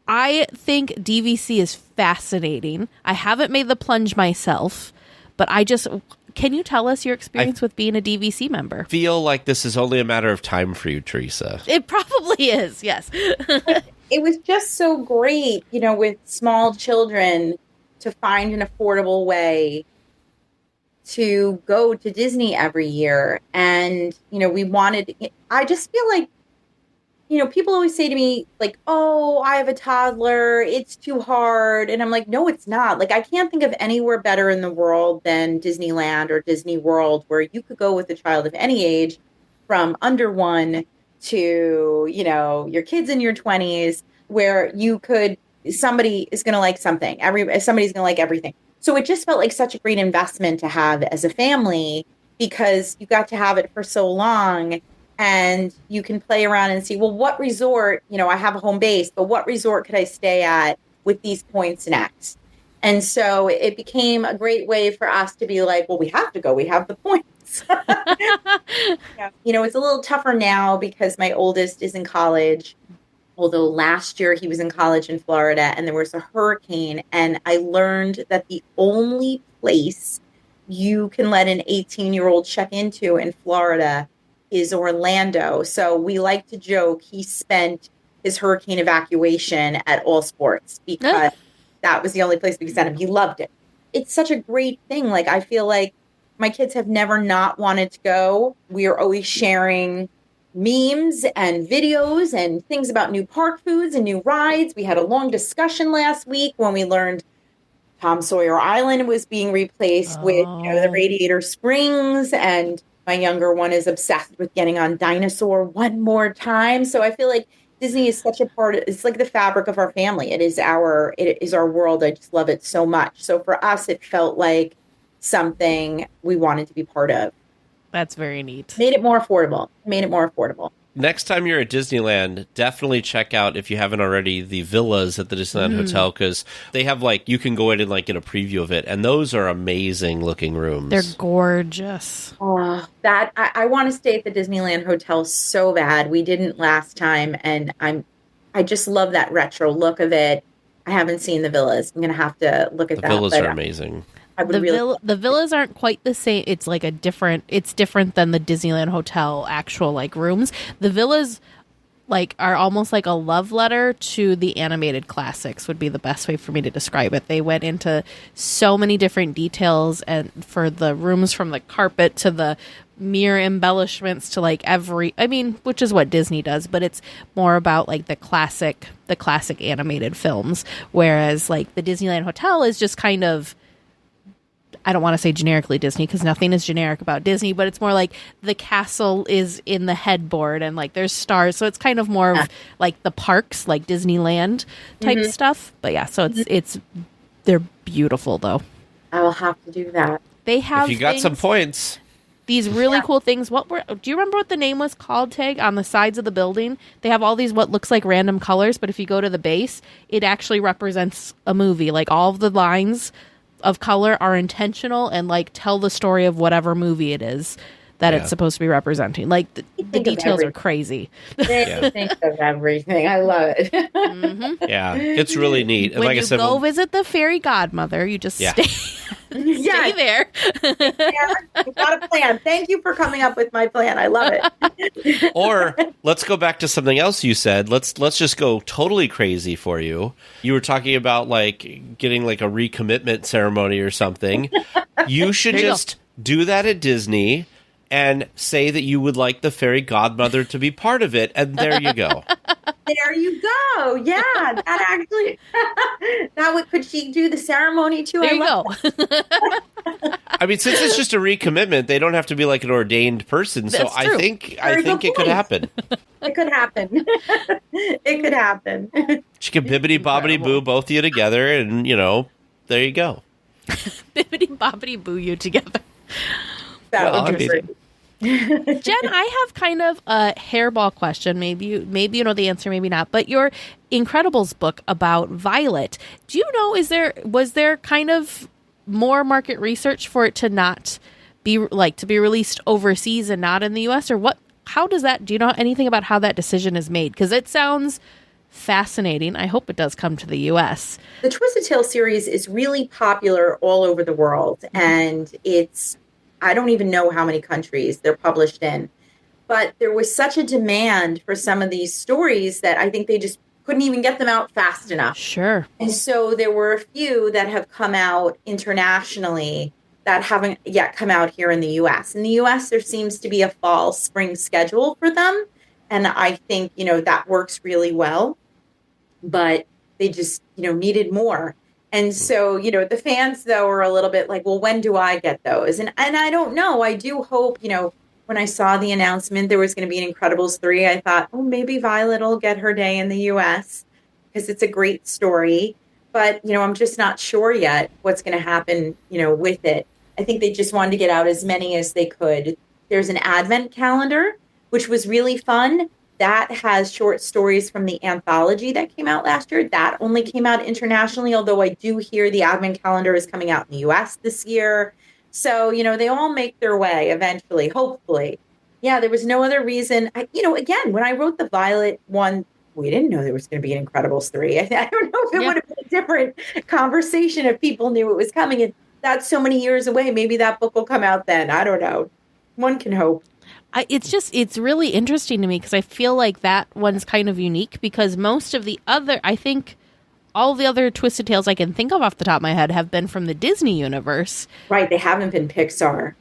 I think DVC is fascinating. I haven't made the plunge myself, but can you tell us your experience with being a DVC member? I feel like this is only a matter of time for you, Teresa. It probably is, yes. It was just so great, with small children to find an affordable way to go to Disney every year. And, I just feel like, people always say to me, like, oh, I have a toddler, it's too hard. And I'm like, no, it's not. Like, I can't think of anywhere better in the world than Disneyland or Disney World, where you could go with a child of any age, from under 1 to, your kids in your 20s, where somebody is going to like something. Somebody's going to like everything. So it just felt like such a great investment to have as a family, because you got to have it for so long. And you can play around and see, well, what resort, I have a home base, but what resort could I stay at with these points next? And so it became a great way for us to be like, well, we have to go. We have the points. It's a little tougher now because my oldest is in college. Although last year he was in college in Florida and there was a hurricane. And I learned that the only place you can let an 18-year-old check into in Florida is Orlando. So we like to joke he spent his hurricane evacuation at All Sports because that was the only place we could send him. He loved it. It's such a great thing. Like, I feel like my kids have never not wanted to go. We are always sharing memes and videos and things about new park foods and new rides. We had a long discussion last week when we learned Tom Sawyer Island was being replaced with the Radiator Springs, and my younger one is obsessed with getting on Dinosaur one more time. So I feel like Disney is such a part of, it's like the fabric of our family. It is our world. I just love it so much. So for us, it felt like something we wanted to be part of. That's very neat. Made it more affordable. Next time you're at Disneyland, definitely check out, if you haven't already, the villas at the Disneyland Hotel, because they have, you can go in and, get a preview of it, and those are amazing looking rooms. They're gorgeous. Oh, I want to stay at the Disneyland Hotel so bad. We didn't last time, and I just love that retro look of it. I haven't seen the villas. I'm going to have to look at that. The villas are amazing. The villas aren't quite the same. It's it's different than the Disneyland Hotel actual rooms. The villas are almost like a love letter to the animated classics would be the best way for me to describe it. They went into so many different details, and for the rooms, from the carpet to the mirror embellishments to which is what Disney does, but it's more about the classic animated films, whereas the Disneyland Hotel is just kind of, I don't want to say generically Disney, because nothing is generic about Disney, but it's more like the castle is in the headboard and there's stars. So it's kind of more of the parks, like Disneyland type stuff. But yeah, so they're beautiful though. I will have to do that. They have, if you got some points, these really cool things. Do you remember what the name was called, Tag? On the sides of the building, they have all these what looks like random colors, but if you go to the base, it actually represents a movie. All of the lines of color are intentional and tell the story of whatever movie it is that it's supposed to be representing. The details are crazy. They think of everything. I love it. Yeah, it's really neat. And when you go visit the fairy godmother, you just stay there. You've got a plan. Thank you for coming up with my plan. I love it. Or let's go back to something else you said. Let's just go totally crazy for you. You were talking about getting a recommitment ceremony or something. You should just do that at Disney. and say that you would like the fairy godmother to be part of it, and there you go. There you go. Yeah, that actually. Could she do the ceremony too? There you go. I mean, since it's just a recommitment, they don't have to be like an ordained person. So That's true. I think it could happen. It could happen. It could happen. She can bibbity bobbity boo both of you together, and there you go. Bibbity bobbity boo you together. That Well, would be great. Jen, I have kind of a hairball question. Maybe you know the answer, maybe not. But your Incredibles book about Violet, do you know, was there kind of more market research for it to not be to be released overseas and not in the US, or what? How does that? Do you know anything about how that decision is made? Because it sounds fascinating. I hope it does come to the US. The Twisted Tale series is really popular all over the world, and I don't even know how many countries they're published in. But there was such a demand for some of these stories that I think they just couldn't even get them out fast enough. Sure. And so there were a few that have come out internationally that haven't yet come out here in the US. In the US, there seems to be a fall spring schedule for them. And I think, that works really well. But they just, needed more. And so, the fans, though, are a little bit like, well, when do I get those? And I don't know. I do hope, when I saw the announcement there was going to be an Incredibles 3, I thought, oh, maybe Violet will get her day in the U.S. because it's a great story. But, I'm just not sure yet what's going to happen, with it. I think they just wanted to get out as many as they could. There's an advent calendar, which was really fun. That has short stories from the anthology that came out last year. That only came out internationally, although I do hear the advent calendar is coming out in the U.S. this year. So, they all make their way eventually, hopefully. Yeah, there was no other reason. Again, when I wrote the Violet one, we didn't know there was going to be an Incredibles 3. I don't know if it would have been a different conversation if people knew it was coming. And that's so many years away. Maybe that book will come out then. I don't know. One can hope. It's really interesting to me because I feel like that one's kind of unique because most of the other, I think all the other Twisted Tales I can think of off the top of my head have been from the Disney universe. Right. They haven't been Pixar.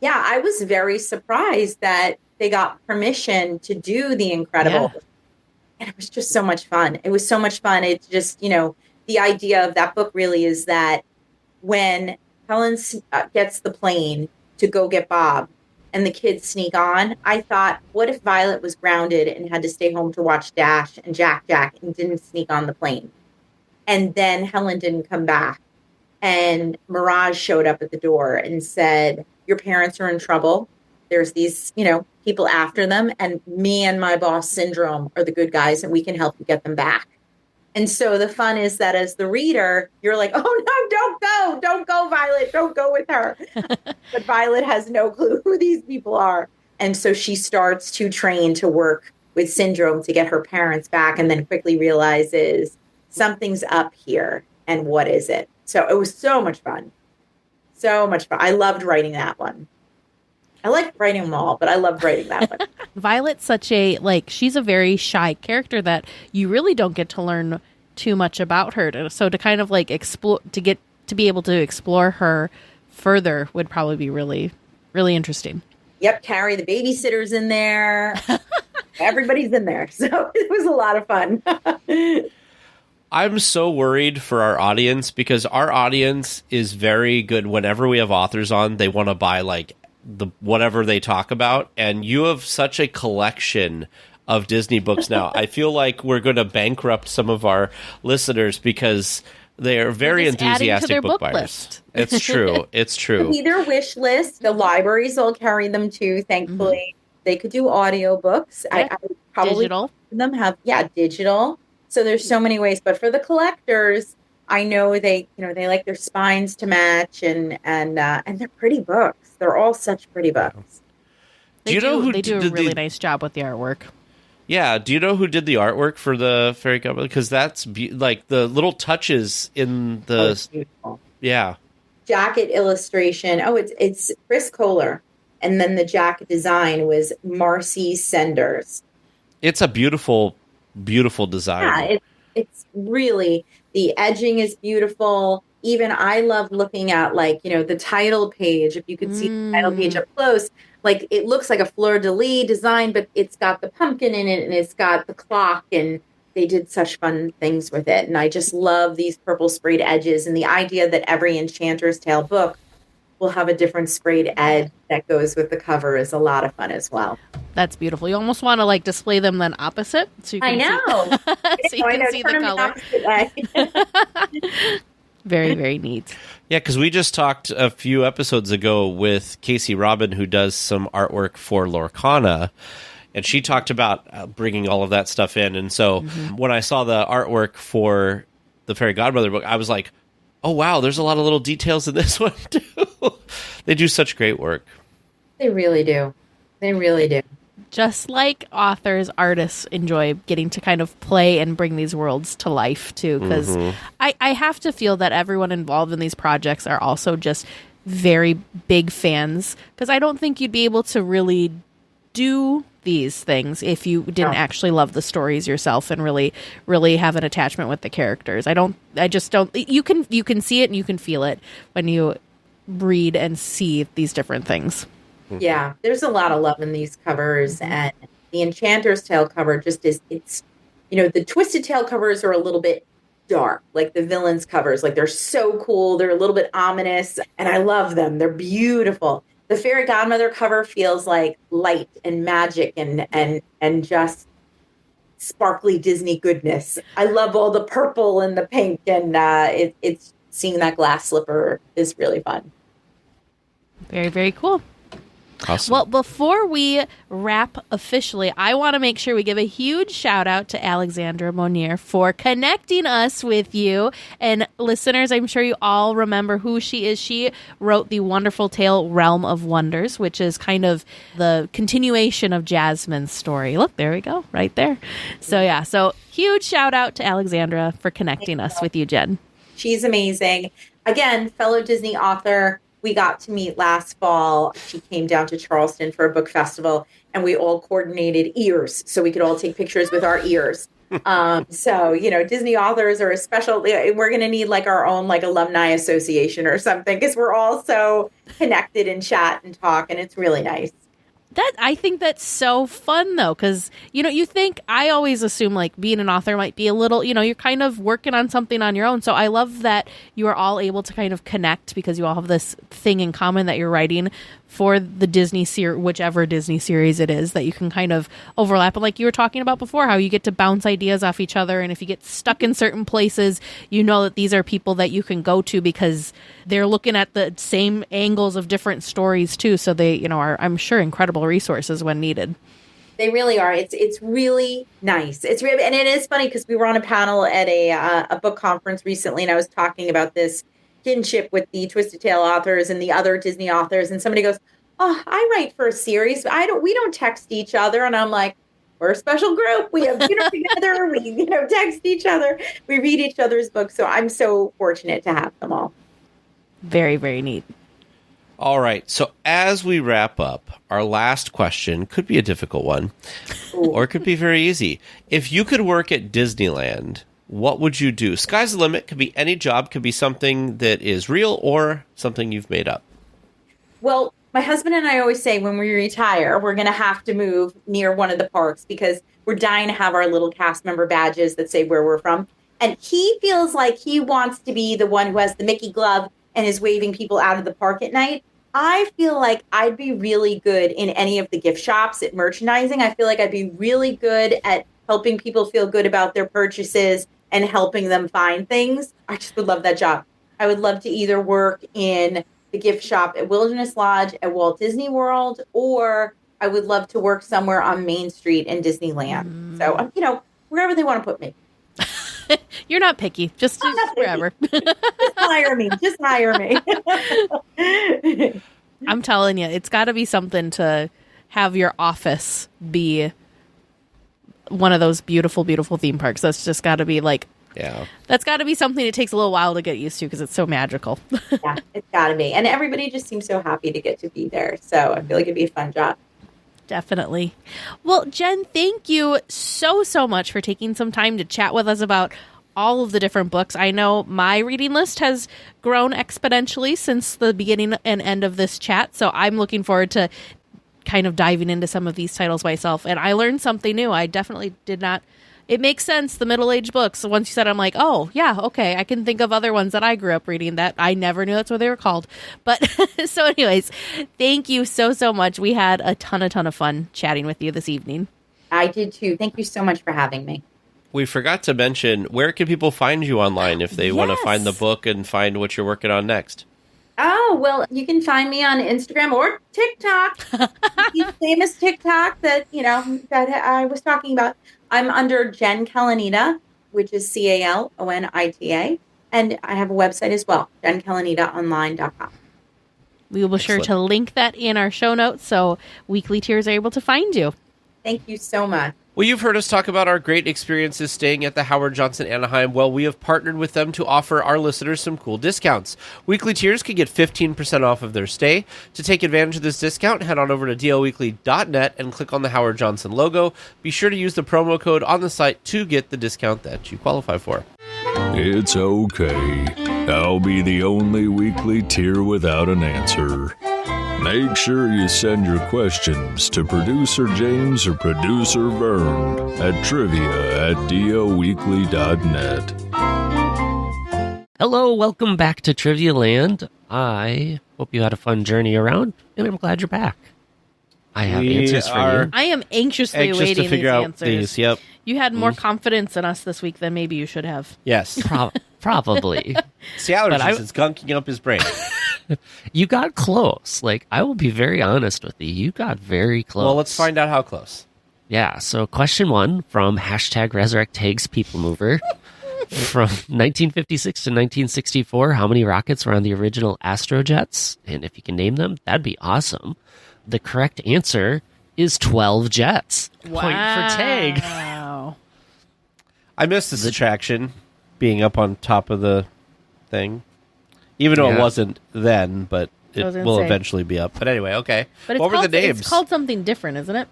Yeah. I was very surprised that they got permission to do The Incredibles. Yeah. And it was just so much fun. It was so much fun. It's just, the idea of that book really is that when Helen gets the plane to go get Bob, and the kids sneak on, I thought, what if Violet was grounded and had to stay home to watch Dash and Jack and didn't sneak on the plane? And then Helen didn't come back. And Mirage showed up at the door and said, your parents are in trouble. There's these, people after them. And me and my boss Syndrome are the good guys and we can help you get them back. And so the fun is that as the reader, you're like, oh, no, don't go, Violet. Don't go with her. But Violet has no clue who these people are. And so she starts to train to work with Syndrome to get her parents back and then quickly realizes something's up here. And what is it? So it was so much fun. So much fun. I loved writing that one. I like writing them all, but I loved writing that one. Violet's such a, she's a very shy character that you really don't get to learn too much about her. So to kind of explore, to be able to explore her further would probably be really, really interesting. Yep. Carrie, the babysitter's in there. Everybody's in there. So it was a lot of fun. I'm so worried for our audience because our audience is very good. Whenever we have authors on, they want to buy the whatever they talk about, and you have such a collection of Disney books now. I feel like we're going to bankrupt some of our listeners because they are very enthusiastic book buyers. List. It's true. It's true. It'll be their wish list. The libraries will carry them too. Thankfully, They could do audiobooks. Yeah. I probably digital. Them have digital. So there's so many ways. But for the collectors, I know they like their spines to match, and they're pretty books. They're all such pretty books. They do a really nice job with the artwork. Yeah. Do you know who did the artwork for the Fairy Godmother? Because that's the little touches in the jacket illustration. Oh, it's Chris Kohler, and then the jacket design was Marcy Senders. It's a beautiful, beautiful design. Yeah, it's really, the edging is beautiful. Even I love looking at the title page. If you could see the title page up close, like it looks like a fleur-de-lis design, but it's got the pumpkin in it and it's got the clock, and they did such fun things with it. And I just love these purple sprayed edges, and the idea that every Enchanter's Tale book will have a different sprayed edge that goes with the cover is a lot of fun as well. That's beautiful. You almost want to like display them then opposite, so you can see the color. Very, very neat. Yeah, because we just talked a few episodes ago with Casey Robin, who does some artwork for Lorcana, and she talked about bringing all of that stuff in. And so when I saw the artwork for the Fairy Godmother book, I was like, oh, wow, there's a lot of little details in this one, too. They do such great work. They really do. They really do. Just like authors, artists enjoy getting to kind of play and bring these worlds to life, too. Because I have to feel that everyone involved in these projects are also just very big fans. Because I don't think you'd be able to really do these things if you didn't actually love the stories yourself and really have an attachment with the characters. I just don't. You can see it and you can feel it when you read and see these different things. Yeah, there's a lot of love in these covers, and the Enchanter's Tale cover just is, it's, the Twisted Tale covers are a little bit dark, like the villains covers, like they're so cool, they're a little bit ominous, and I love them. They're beautiful. The Fairy Godmother cover feels like light and magic and just sparkly Disney goodness. I love all the purple and the pink, and it's seeing that glass slipper is really fun. Very, very cool. Awesome. Well, before we wrap officially, I want to make sure we give a huge shout out to Alexandra Monier for connecting us with you. And listeners, I'm sure you all remember who she is. She wrote the wonderful tale Realm of Wonders, which is kind of the continuation of Jasmine's story. Look, there we go, right there. So huge shout out to Alexandra for connecting us with you, Jen. She's amazing. Again, fellow Disney author. We got to meet last fall. She came down to Charleston for a book festival, and we all coordinated ears so we could all take pictures with our ears. So, Disney authors are a special, we're going to need like our own like alumni association or something, because we're all so connected and chat and talk, and it's really nice. I think that's so fun, though, because, you think, I always assume, like, being an author might be a little, you're kind of working on something on your own. So I love that you are all able to kind of connect because you all have this thing in common that you're writing for the Disney whichever Disney series it is, that you can kind of overlap. And like you were talking about before, how you get to bounce ideas off each other. And if you get stuck in certain places, you know that these are people that you can go to because they're looking at the same angles of different stories too. So they, are, I'm sure, incredible resources when needed. They really are. It's really nice. It's really, and it is funny because we were on a panel at a book conference recently, and I was talking about this kinship with the Twisted Tale authors and the other Disney authors, and somebody goes, "Oh, I write for a series. We don't text each other." And I'm like, "We're a special group. We have dinner together. We text each other. We read each other's books." So I'm so fortunate to have them all. Very, very neat. All right. So as we wrap up, our last question could be a difficult one, or it could be very easy. If you could work at Disneyland, what would you do? Sky's the limit. Could be any job. Could be something that is real or something you've made up. Well, my husband and I always say when we retire, we're going to have to move near one of the parks because we're dying to have our little cast member badges that say where we're from. And he feels like he wants to be the one who has the Mickey glove and is waving people out of the park at night. I feel like I'd be really good in any of the gift shops at merchandising. I feel like I'd be really good at helping people feel good about their purchases and helping them find things. I just would love that job. I would love to either work in the gift shop at Wilderness Lodge at Walt Disney World, or I would love to work somewhere on Main Street in Disneyland. So, wherever they want to put me. You're not picky. Just wherever. Just hire me. Just hire me. I'm telling you, it's got to be something to have your office be one of those beautiful, beautiful theme parks. That's just got to be like, yeah. That's got to be something that takes a little while to get used to because it's so magical. Yeah, it's got to be. And everybody just seems so happy to get to be there. So I feel like it'd be a fun job. Definitely. Well, Jen, thank you so, so much for taking some time to chat with us about all of the different books. I know my reading list has grown exponentially since the beginning and end of this chat. So I'm looking forward to kind of diving into some of these titles myself, and I learned something new. I definitely did not. It makes sense, the middle-aged books. So once you said, I'm like, oh, yeah, okay. I can think of other ones that I grew up reading that I never knew that's what they were called. But so anyways, thank you so, so much. We had a ton of fun chatting with you this evening. I did too. Thank you so much for having me. We forgot to mention, where can people find you online if they want to find the book and find what you're working on next? Oh, well, you can find me on Instagram or TikTok. The famous TikTok that I was talking about. I'm under Jen Calonita, which is CALONITA. And I have a website as well, JenCalonitaOnline.com. We will be sure to link that in our show notes so weekly tiers are able to find you. Thank you so much. Well, you've heard us talk about our great experiences staying at the Howard Johnson Anaheim. Well, we have partnered with them to offer our listeners some cool discounts. Weekly tiers can get 15% off of their stay. To take advantage of this discount, head on over to DLWeekly.net and click on the Howard Johnson logo. Be sure to use the promo code on the site to get the discount that you qualify for. It's okay. I'll be the only weekly tier without an answer. Make sure you send your questions to Producer James or Producer Vern at trivia@DLWeekly.net. Hello, welcome back to Trivia Land. I hope you had a fun journey around, and I'm glad you're back. I have answers for you. I am anxiously awaiting to figure these out answers. these. Yep. You had more confidence in us this week than maybe you should have. Yes. Probably. It's the allergies. It's gunking up his brain. You got close. Like, I will be very honest with you. You got very close. Well, let's find out how close. Yeah, so question 1 from #ResurrectTags People Mover. From 1956 to 1964, how many rockets were on the original Astrojets? And if you can name them, that'd be awesome. The correct answer is 12 jets. Wow. Point for Tag. Wow. I missed this attraction being up on top of the thing. Even though it wasn't then, but it will eventually be up. But anyway, okay. But what were the names? It's called something different, isn't it?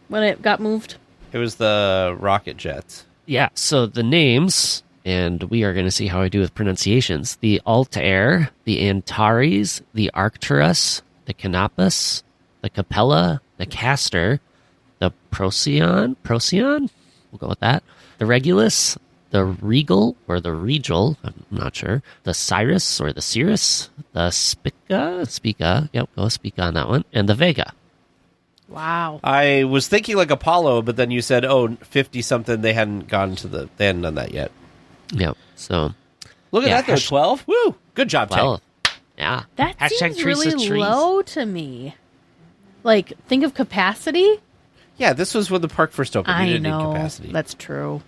When it got moved? It was the rocket jets. Yeah, so the names, and we are going to see how I do with pronunciations. The Altair, the Antares, the Arcturus, the Canopus, the Capella, the Castor, the Procyon? We'll go with that. The Regulus, the Regal, or the Regal, I'm not sure. The Cyrus, or the Cirrus. The Spica, yep, go Spica on that one. And the Vega. Wow. I was thinking like Apollo, but then you said, 50-something, they hadn't done that yet. Yep, so. Look at that, though, 12. Woo! Good job, 12. Yeah. That seems Teresa's really trees. low to me. Like, think of capacity. Yeah, this was when the park first opened. You I didn't know. need capacity. That's true.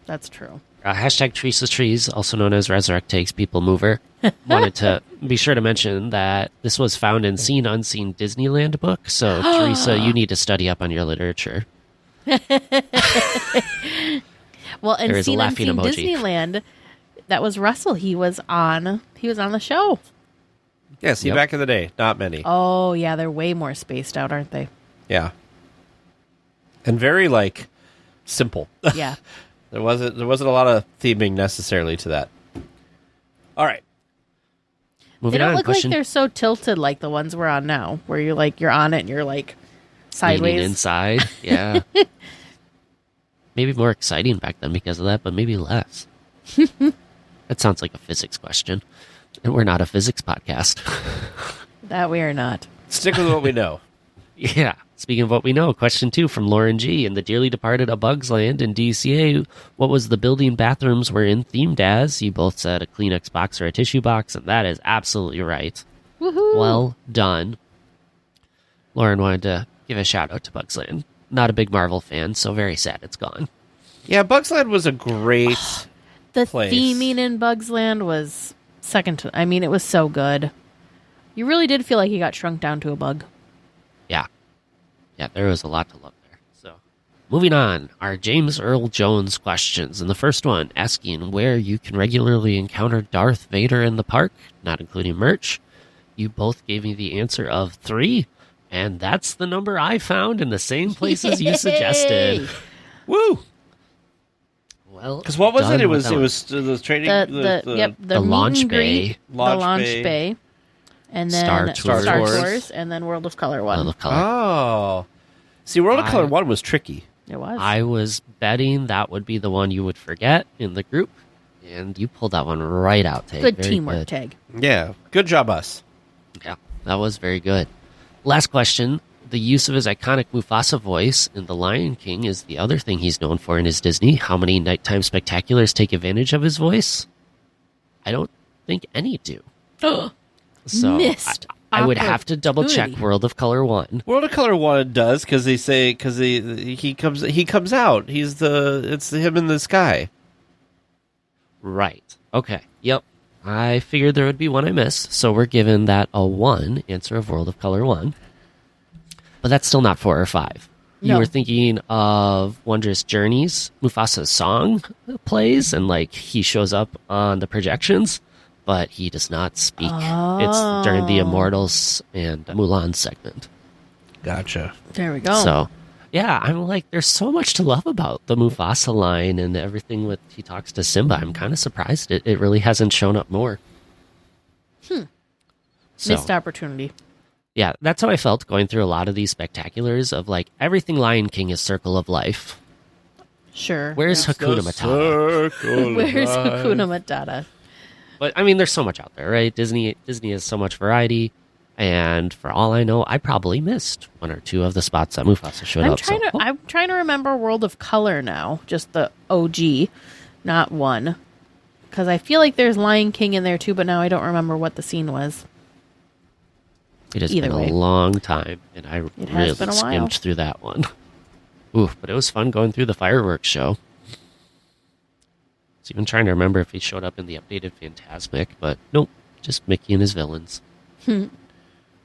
That's true. Teresa's trees, also known as Resurrect Takes People Mover. Wanted to be sure to mention that this was found in Seen Unseen Disneyland book. So, Teresa, you need to study up on your literature. Well, and There is a Seen laughing Unseen emoji. Disneyland, that was Russell. He was on the show. Yeah, see, back in the day, not many. Oh, yeah, they're way more spaced out, aren't they? Yeah. And very, simple. Yeah. There wasn't a lot of theming necessarily to that. All right. Moving They don't on. look Question like they're so tilted like the ones we're on now, where you're on it and you're sideways. leaning inside. Yeah. Maybe more exciting back then because of that, but maybe less. That sounds like a physics question. And we're not a physics podcast. That we are not. Stick with what we know. Yeah. Speaking of what we know, question 2 from Lauren G. In the dearly departed A Bug's Land in DCA, what was the building bathrooms were in themed as? You both said a Kleenex box or a tissue box, and that is absolutely right. Woohoo! Well done. Lauren wanted to give a shout out to Bug's Land. Not a big Marvel fan, so very sad it's gone. Yeah, Bugs Land was a great The place. theming in Bugs Land was second to... it was so good. You really did feel like you got shrunk down to a bug. Yeah. Yeah, there was a lot to love there. So, moving on, our James Earl Jones questions. And the first one, asking where you can regularly encounter Darth Vader in the park, not including merch. You both gave me the answer of 3, and that's the number I found in the same places you suggested. Woo! Well, because what was done it? It with was that the training. The the launch launch bay. bay. The launch bay. And then Star Tours, and then World of Color 1. World of Color. Oh. See, World of Color 1 was tricky. It was. I was betting that would be the one you would forget in the group, and you pulled that one right out, Tag. Good Very teamwork, good. Tag. Yeah. Good job, us. Yeah, that was very good. Last question. The use of his iconic Mufasa voice in The Lion King is the other thing he's known for in his Disney. How many nighttime spectaculars take advantage of his voice? I don't think any do. So Missed. I would have to double check World of Color 1. World of Color 1 does because he comes out. It's him in the sky. Right. Okay. Yep. I figured there would be one I missed, so we're giving that a 1 answer of World of Color 1. But that's still not 4 or 5. You No. were thinking of Wondrous Journeys. Mufasa's song plays, and he shows up on the projections, but he does not speak. It's during the Immortals and Mulan segment. Gotcha. There we go. So, yeah, I'm there's so much to love about the Mufasa line and everything with he talks to Simba. I'm kind of surprised it really hasn't shown up more. So, Missed opportunity. yeah, that's how I felt going through a lot of these spectaculars of everything Lion King is Circle of Life. Sure. Where's Hakuna Matata? Where's Hakuna Matata? But I mean, there's so much out there, right? Disney has so much variety, and for all I know, I probably missed 1 or 2 of the spots that Mufasa showed up. I'm trying to remember World of Color now, just the OG, not 1, because I feel like there's Lion King in there too, but now I don't remember what the scene was. It has Either been way. a long time, and I It really has been a while. skimmed through that one. Ooh, but it was fun going through the fireworks show. I was even trying to remember if he showed up in the updated Fantasmic, but nope, just Mickey and his villains.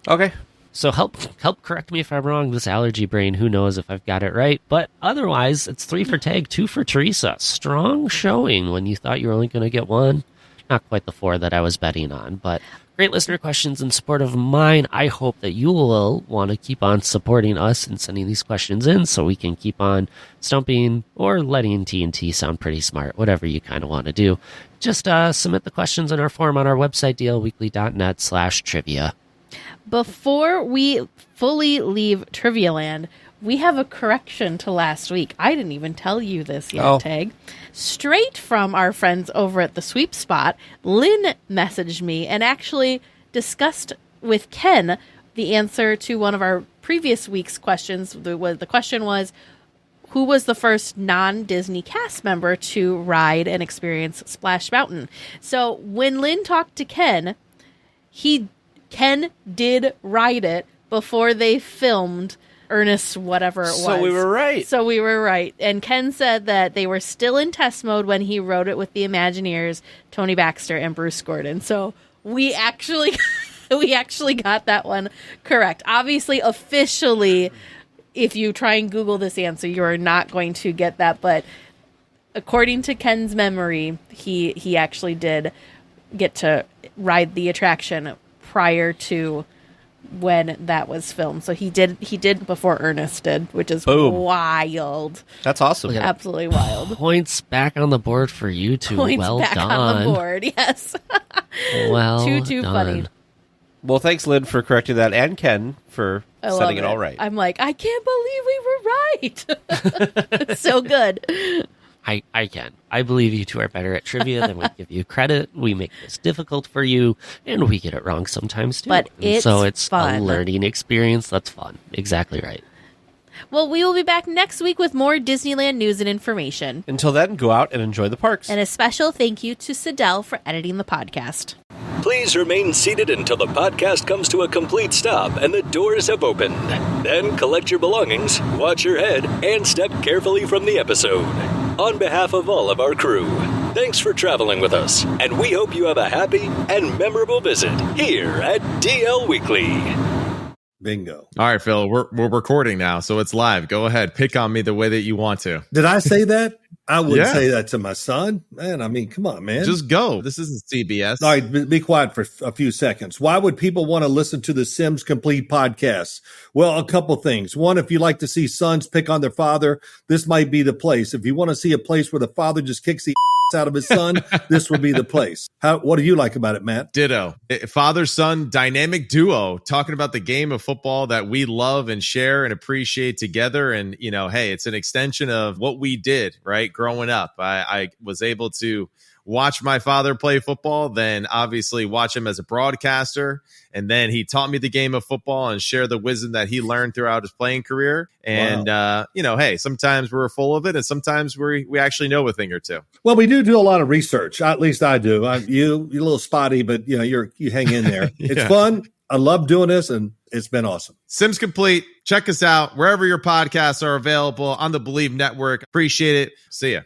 Okay. So help correct me if I'm wrong. This allergy brain, who knows if I've got it right. But otherwise, it's 3 for Tag, 2 for Teresa. Strong showing when you thought you were only going to get 1. Not quite the 4 that I was betting on, but great listener questions in support of mine. I hope that you will want to keep on supporting us and sending these questions in so we can keep on stumping or letting TNT sound pretty smart, whatever you kind of want to do. Just submit the questions in our form on our website, dlweekly.net/trivia. Before we fully leave Trivia Land, we have a correction to last week. I didn't even tell you this yet, Tag. Straight from our friends over at the Sweep Spot, Lynn messaged me and actually discussed with Ken the answer to one of our previous week's questions. The question was, who was the first non-Disney cast member to ride and experience Splash Mountain? So when Lynn talked to Ken did ride it before they filmed Ernest, whatever it was. So we were right. And Ken said that they were still in test mode when he rode it with the Imagineers, Tony Baxter and Bruce Gordon. So we actually got that one correct. Obviously, officially, if you try and Google this answer, you are not going to get that. But according to Ken's memory, he actually did get to ride the attraction prior to when that was filmed. So he did before Ernest did, which is wild. That's awesome. Absolutely wild. Points back on the board for you two. Points well back done. on the board, yes. Well too done. funny. Well, thanks, Lynn, for correcting that, and Ken for setting it all right. I'm like, I can't believe we were right. It's so good. I can. I believe you two are better at trivia than we give you credit. We make this difficult for you, and we get it wrong sometimes too. But it's fun. A learning experience that's fun. Exactly right. Well, we will be back next week with more Disneyland news and information. Until then, go out and enjoy the parks. And a special thank you to Sidel for editing the podcast. Please remain seated until the podcast comes to a complete stop and the doors have opened. Then collect your belongings, watch your head, and step carefully from the episode. On behalf of all of our crew, thanks for traveling with us, and we hope you have a happy and memorable visit here at DL Weekly. Bingo. All right, Phil, we're recording now, so it's live. Go ahead. Pick on me the way that you want to. Did I say that? I wouldn't say that to my son. Man, I mean, come on, man. Just go. This isn't CBS. All right, be quiet for a few seconds. Why would people want to listen to the Sims Complete podcast? Well, a couple things. One, if you like to see sons pick on their father, this might be the place. If you want to see a place where the father just kicks the out of his son, this would be the place. What do you like about it, Matt? Ditto. Father-son dynamic duo talking about the game of football that we love and share and appreciate together. And, you know, hey, it's an extension of what we did, right? Growing up, I was able to watch my father play football, then obviously watch him as a broadcaster. And then he taught me the game of football and share the wisdom that he learned throughout his playing careir. And, you know, hey, sometimes we're full of it and sometimes we actually know a thing or two. Well, we do a lot of research. At least I do. You're a little spotty, but you know, you hang in there. It's fun. I love doing this and it's been awesome. Sims Complete. Check us out wherever your podcasts are available on the Believe Network. Appreciate it. See ya.